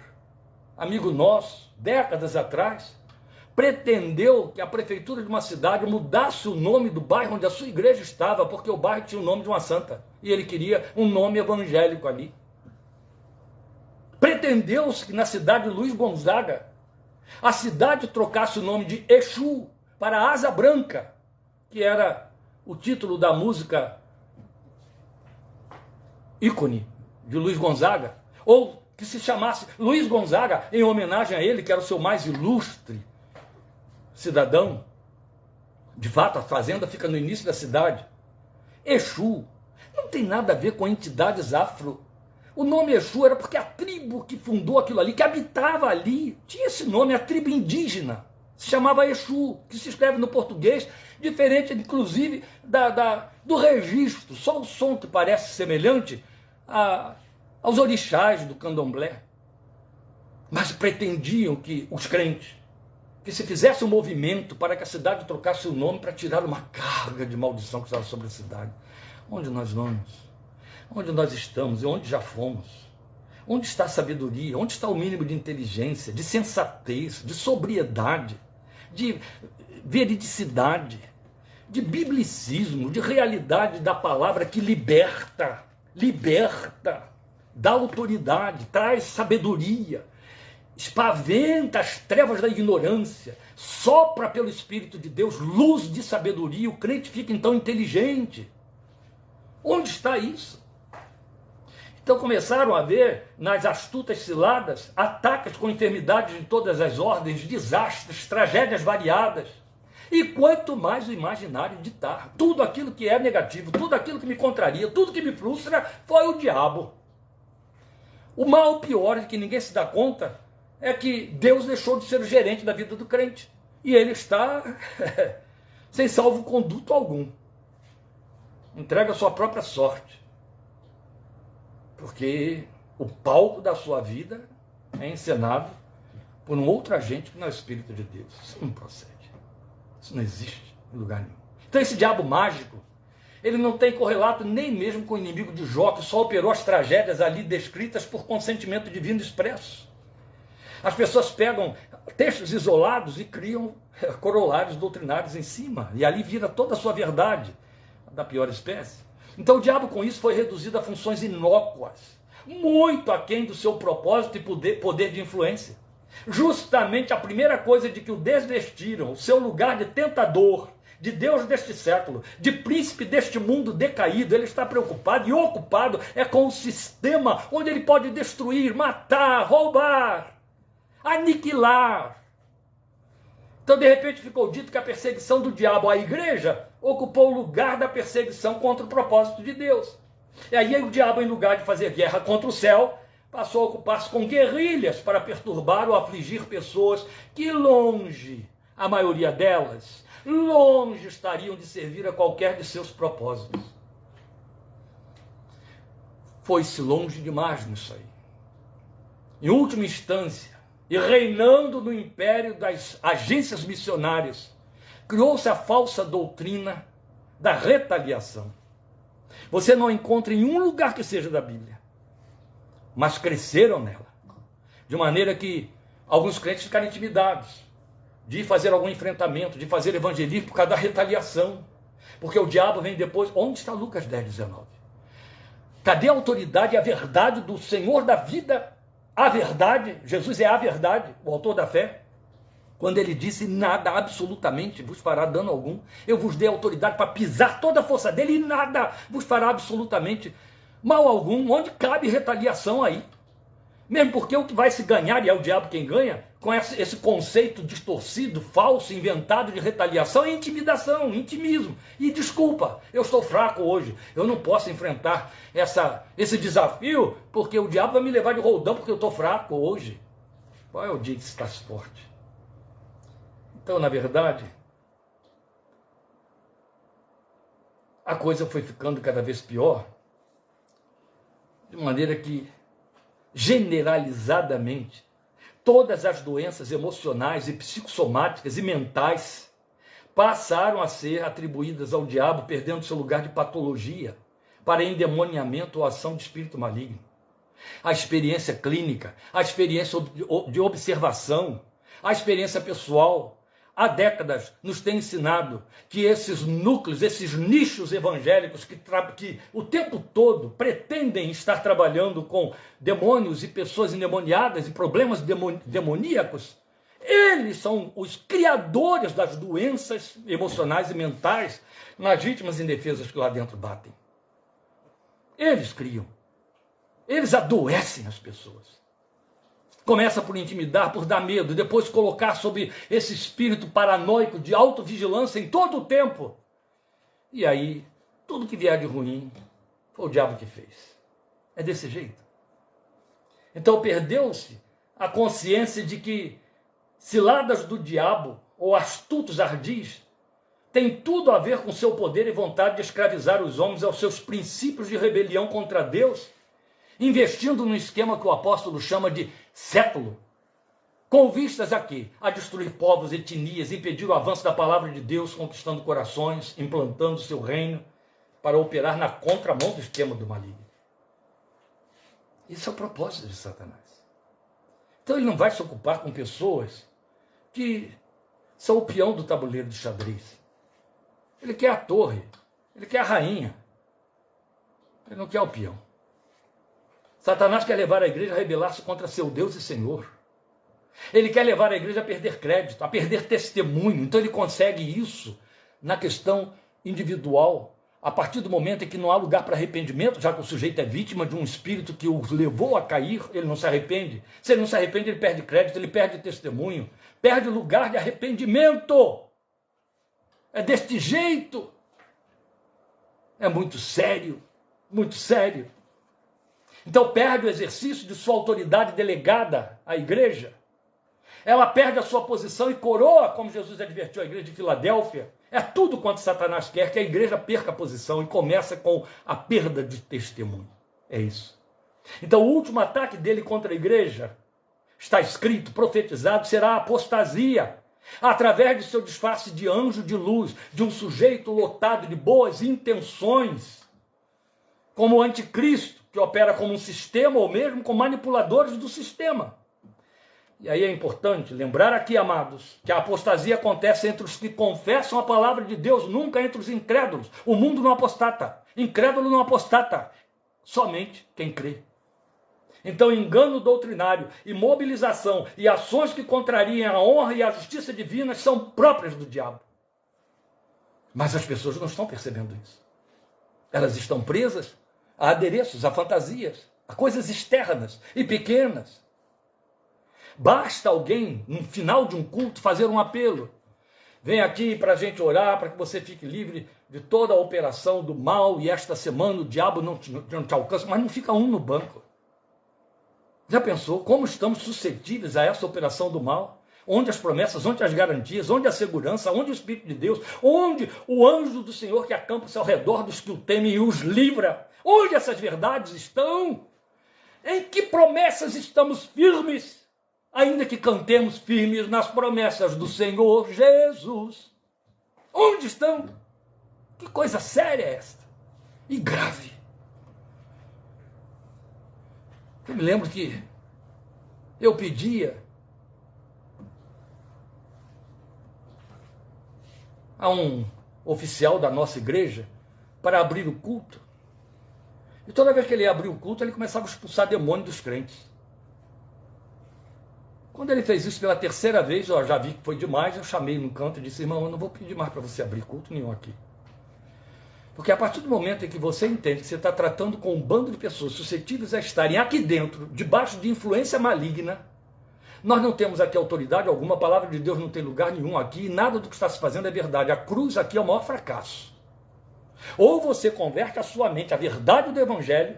S1: amigo nosso, décadas atrás, pretendeu que a prefeitura de uma cidade mudasse o nome do bairro onde a sua igreja estava, porque o bairro tinha o nome de uma santa, e ele queria um nome evangélico ali. Pretendeu-se que na cidade de Luiz Gonzaga, a cidade trocasse o nome de Exu para Asa Branca, que era o título da música ícone de Luiz Gonzaga, ou que se chamasse Luiz Gonzaga em homenagem a ele, que era o seu mais ilustre cidadão. De fato, a fazenda fica no início da cidade. Exu não tem nada a ver com entidades afro. O nome Exu era porque a tribo que fundou aquilo ali, que habitava ali, tinha esse nome, a tribo indígena. Se chamava Exu, que se escreve no português, diferente, inclusive, do registro. Só o som que parece semelhante aos orixás do candomblé. Mas pretendiam que os crentes, que se fizesse um movimento para que a cidade trocasse o nome para tirar uma carga de maldição que estava sobre a cidade. Onde nós vamos? Onde nós estamos e onde já fomos? Onde está a sabedoria? Onde está o mínimo de inteligência, de sensatez, de sobriedade, de veridicidade, de biblicismo, de realidade da palavra que liberta, dá autoridade, traz sabedoria, espaventa as trevas da ignorância, sopra pelo Espírito de Deus luz de sabedoria, o crente fica então inteligente. Onde está isso? Então começaram a ver nas astutas ciladas ataques com enfermidades de todas as ordens, desastres, tragédias variadas. E quanto mais o imaginário ditar, tudo aquilo que é negativo, tudo aquilo que me contraria, tudo que me frustra, foi o diabo. O mal pior de que ninguém se dá conta é que Deus deixou de ser o gerente da vida do crente. E ele está sem salvo-conduto algum. Entrega a sua própria sorte. Porque o palco da sua vida é encenado por um outro agente que não é o Espírito de Deus. Isso não procede. Isso não existe em lugar nenhum. Então esse diabo mágico, ele não tem correlato nem mesmo com o inimigo de Jó, que só operou as tragédias ali descritas por consentimento divino expresso. As pessoas pegam textos isolados e criam corolários doutrinários em cima, e ali vira toda a sua verdade, da pior espécie. Então o diabo com isso foi reduzido a funções inócuas, muito aquém do seu propósito e poder de influência. Justamente a primeira coisa de que o desvestiram, o seu lugar de tentador, de Deus deste século, de príncipe deste mundo decaído, ele está preocupado e ocupado é com o sistema onde ele pode destruir, matar, roubar, aniquilar. Então, de repente, ficou dito que a perseguição do diabo à igreja ocupou o lugar da perseguição contra o propósito de Deus. E aí o diabo, em lugar de fazer guerra contra o céu, passou a ocupar-se com guerrilhas para perturbar ou afligir pessoas que longe, a maioria delas, longe estariam de servir a qualquer de seus propósitos. Foi-se longe demais nisso aí. Em última instância, e reinando no império das agências missionárias, criou-se a falsa doutrina da retaliação. Você não encontra em um lugar que seja da Bíblia, mas cresceram nela, de maneira que alguns crentes ficaram intimidados de fazer algum enfrentamento, de fazer evangelismo por causa da retaliação, porque o diabo vem depois. Onde está Lucas 10:19? Cadê a autoridade e a verdade do Senhor da vida? A verdade, Jesus é a verdade, o autor da fé, quando ele disse: nada absolutamente vos fará dano algum, eu vos dei autoridade para pisar toda a força dele e nada vos fará absolutamente mal algum. Onde cabe retaliação aí? Mesmo porque o que vai se ganhar, e é o diabo quem ganha, com esse conceito distorcido, falso, inventado de retaliação, é intimidação, intimismo. E desculpa, eu estou fraco hoje, eu não posso enfrentar esse desafio, porque o diabo vai me levar de roldão porque eu estou fraco hoje. Qual é o dia que você está forte? Então, na verdade, a coisa foi ficando cada vez pior, de maneira que, generalizadamente, todas as doenças emocionais e psicossomáticas e mentais passaram a ser atribuídas ao diabo, perdendo seu lugar de patologia para endemoniamento ou ação de espírito maligno. A experiência clínica, a experiência de observação, a experiência pessoal, há décadas nos tem ensinado que esses núcleos, esses nichos evangélicos que o tempo todo pretendem estar trabalhando com demônios e pessoas endemoniadas e problemas demoníacos, eles são os criadores das doenças emocionais e mentais nas vítimas indefesas que lá dentro batem. Eles criam. Eles adoecem as pessoas. Começa por intimidar, por dar medo, depois colocar sob esse espírito paranoico de autovigilância em todo o tempo. E aí, tudo que vier de ruim, foi o diabo que fez. É desse jeito. Então perdeu-se a consciência de que ciladas do diabo, ou astutos ardis, tem tudo a ver com seu poder e vontade de escravizar os homens aos seus princípios de rebelião contra Deus, investindo num esquema que o apóstolo chama de século, com vistas a quê? A destruir povos, etnias, impedir o avanço da palavra de Deus, conquistando corações, implantando seu reino, para operar na contramão do esquema do maligno. Isso é o propósito de Satanás. Então ele não vai se ocupar com pessoas que são o peão do tabuleiro de xadrez. Ele quer a torre, ele quer a rainha, ele não quer o peão. Satanás quer levar a igreja a rebelar-se contra seu Deus e Senhor. Ele quer levar a igreja a perder crédito, a perder testemunho. Então ele consegue isso na questão individual, a partir do momento em que não há lugar para arrependimento, já que o sujeito é vítima de um espírito que o levou a cair, ele não se arrepende. Se ele não se arrepende, ele perde crédito, ele perde testemunho, perde lugar de arrependimento. É deste jeito. É muito sério, muito sério. Então perde o exercício de sua autoridade delegada à igreja. Ela perde a sua posição e coroa, como Jesus advertiu a igreja de Filadélfia. É tudo quanto Satanás quer, que a igreja perca a posição, e começa com a perda de testemunho. É isso. Então o último ataque dele contra a igreja, está escrito, profetizado, será a apostasia, através de seu disfarce de anjo de luz, de um sujeito lotado de boas intenções, como o anticristo, que opera como um sistema, ou mesmo com manipuladores do sistema. E aí é importante lembrar aqui, amados, que a apostasia acontece entre os que confessam a palavra de Deus, nunca entre os incrédulos. O mundo não apostata, incrédulo não apostata, somente quem crê. Então engano doutrinário, imobilização e ações que contrariem a honra e a justiça divinas são próprias do diabo. Mas as pessoas não estão percebendo isso. Elas estão presas a adereços, a fantasias, a coisas externas e pequenas. Basta alguém, no final de um culto, fazer um apelo. Vem aqui para a gente orar, para que você fique livre de toda a operação do mal, e esta semana o diabo não te alcança, mas não fica um no banco. Já pensou como estamos suscetíveis a essa operação do mal? Onde as promessas, onde as garantias, onde a segurança, onde o Espírito de Deus, onde o anjo do Senhor que acampa-se ao redor dos que o temem e os livra? Onde essas verdades estão? Em que promessas estamos firmes? Ainda que cantemos firmes nas promessas do Senhor Jesus. Onde estão? Que coisa séria é esta? E grave. Eu me lembro que eu pedia a um oficial da nossa igreja para abrir o culto. E toda vez que ele abria o culto, ele começava a expulsar demônio dos crentes. Quando ele fez isso pela terceira vez, eu já vi que foi demais, eu chamei no canto e disse: irmão, eu não vou pedir mais para você abrir culto nenhum aqui. Porque a partir do momento em que você entende que você está tratando com um bando de pessoas suscetíveis a estarem aqui dentro, debaixo de influência maligna, nós não temos aqui autoridade alguma, a palavra de Deus não tem lugar nenhum aqui, e nada do que está se fazendo é verdade. A cruz aqui é o maior fracasso. Ou você converte a sua mente à verdade do Evangelho,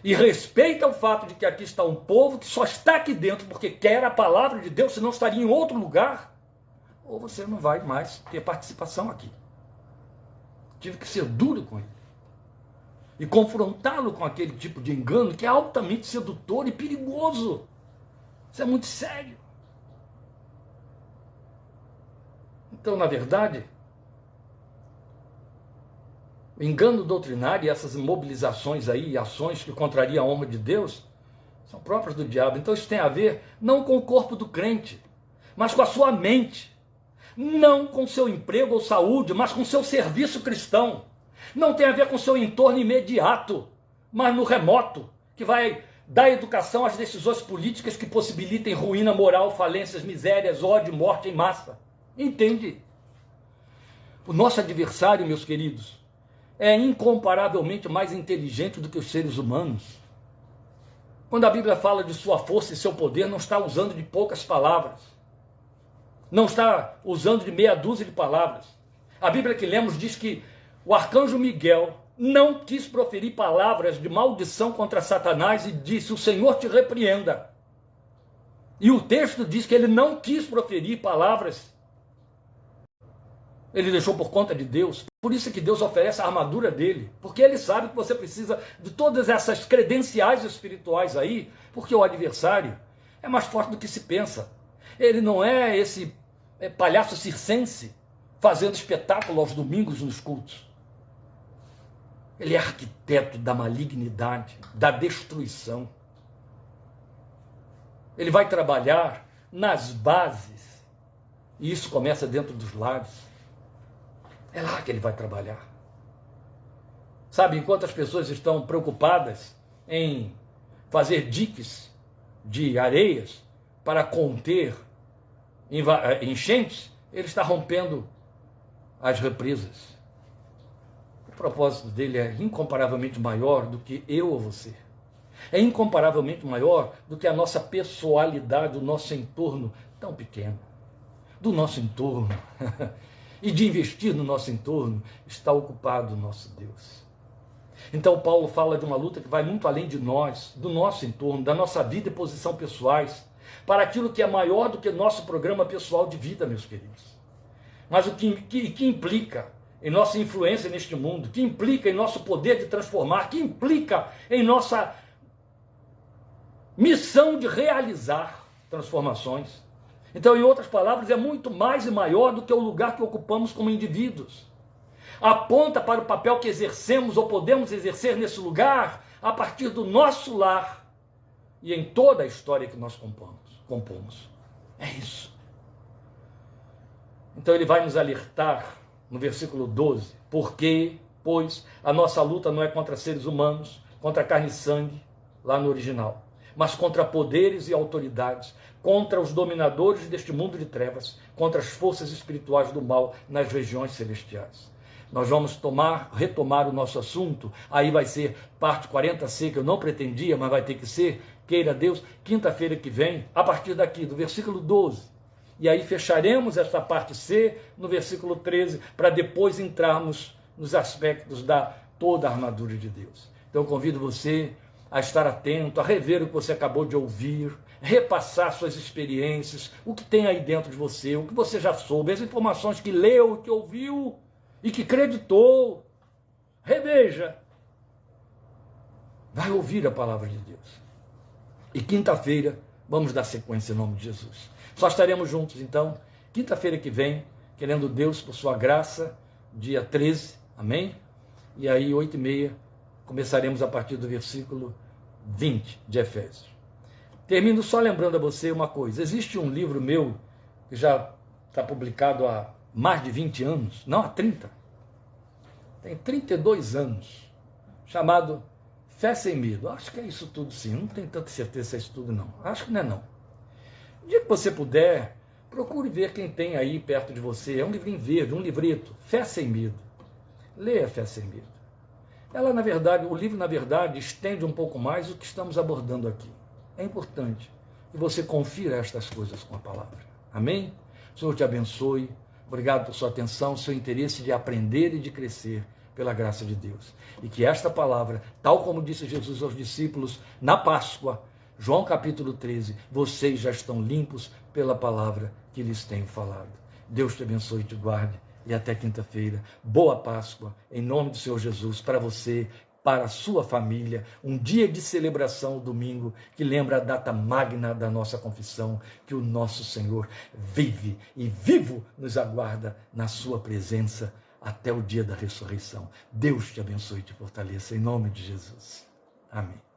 S1: e respeita o fato de que aqui está um povo que só está aqui dentro porque quer a palavra de Deus, senão estaria em outro lugar, ou você não vai mais ter participação aqui. Tive que ser duro com ele e confrontá-lo com aquele tipo de engano que é altamente sedutor e perigoso. Isso é muito sério. Então, na verdade, o engano doutrinário e essas mobilizações aí, ações que contrariam a honra de Deus, são próprias do diabo. Então isso tem a ver não com o corpo do crente, mas com a sua mente. Não com seu emprego ou saúde, mas com seu serviço cristão. Não tem a ver com seu entorno imediato, mas no remoto, que vai dar educação às decisões políticas que possibilitem ruína moral, falências, misérias, ódio, morte em massa. Entende? O nosso adversário, meus queridos, é incomparavelmente mais inteligente do que os seres humanos. Quando a Bíblia fala de sua força e seu poder, não está usando de poucas palavras. Não está usando de meia dúzia de palavras. A Bíblia que lemos diz que o arcanjo Miguel não quis proferir palavras de maldição contra Satanás e disse: o Senhor te repreenda. E o texto diz que ele não quis proferir palavras. Ele deixou por conta de Deus. Por isso que Deus oferece a armadura dele. Porque ele sabe que você precisa de todas essas credenciais espirituais aí, porque o adversário é mais forte do que se pensa. Ele não é esse palhaço circense fazendo espetáculo aos domingos nos cultos. Ele é arquiteto da malignidade, da destruição. Ele vai trabalhar nas bases. E isso começa dentro dos lares. É lá que ele vai trabalhar. Sabe, enquanto as pessoas estão preocupadas em fazer diques de areias para conter enchentes, ele está rompendo as represas. O propósito dele é incomparavelmente maior do que eu ou você. É incomparavelmente maior do que a nossa pessoalidade, o nosso entorno tão pequeno. Do nosso entorno e de investir no nosso entorno está ocupado o nosso Deus. Então Paulo fala de uma luta que vai muito além de nós, do nosso entorno, da nossa vida e posição pessoais, para aquilo que é maior do que nosso programa pessoal de vida, meus queridos. Mas o que implica em nossa influência neste mundo, que implica em nosso poder de transformar, que implica em nossa missão de realizar transformações. Então, em outras palavras, é muito mais e maior do que o lugar que ocupamos como indivíduos. Aponta para o papel que exercemos ou podemos exercer nesse lugar a partir do nosso lar e em toda a história que nós compomos. É isso. Então ele vai nos alertar no versículo 12, porque, pois, a nossa luta não é contra seres humanos, contra carne e sangue, lá no original, mas contra poderes e autoridades, contra os dominadores deste mundo de trevas, contra as forças espirituais do mal nas regiões celestiais. Nós vamos retomar o nosso assunto, aí vai ser parte 40C, que eu não pretendia, mas vai ter que ser, queira Deus, quinta-feira que vem, a partir daqui, do versículo 12. E aí fecharemos essa parte C no versículo 13, para depois entrarmos nos aspectos da toda a armadura de Deus. Então eu convido você a estar atento, a rever o que você acabou de ouvir, repassar suas experiências, o que tem aí dentro de você, o que você já soube, as informações que leu, que ouviu e que acreditou. Reveja. Vai ouvir a palavra de Deus. E quinta-feira vamos dar sequência em nome de Jesus. Só estaremos juntos então, quinta-feira que vem, querendo Deus por sua graça, dia 13, amém? E aí 8h30 começaremos a partir do versículo 20 de Efésios. Termino só lembrando a você uma coisa. Existe um livro meu, que já está publicado há mais de 20 anos, não há 30, tem 32 anos, chamado Fé Sem Medo. Acho que é isso tudo sim, não tenho tanta certeza se é isso tudo não, acho que não é não. O dia que você puder, procure ver quem tem aí perto de você, é um livrinho verde, um livrito, Fé Sem Medo. Leia Fé Sem Medo. Ela, na verdade, o livro, na verdade, estende um pouco mais o que estamos abordando aqui. É importante que você confira estas coisas com a palavra. Amém? O Senhor te abençoe. Obrigado por sua atenção, seu interesse de aprender e de crescer pela graça de Deus. E que esta palavra, tal como disse Jesus aos discípulos na Páscoa, João capítulo 13, vocês já estão limpos pela palavra que lhes tenho falado. Deus te abençoe e te guarde. E até quinta-feira. Boa Páscoa, em nome do Senhor Jesus, para você, para a sua família. Um dia de celebração, domingo, que lembra a data magna da nossa confissão, que o nosso Senhor vive e vivo nos aguarda na sua presença até o dia da ressurreição. Deus te abençoe e te fortaleça, em nome de Jesus. Amém.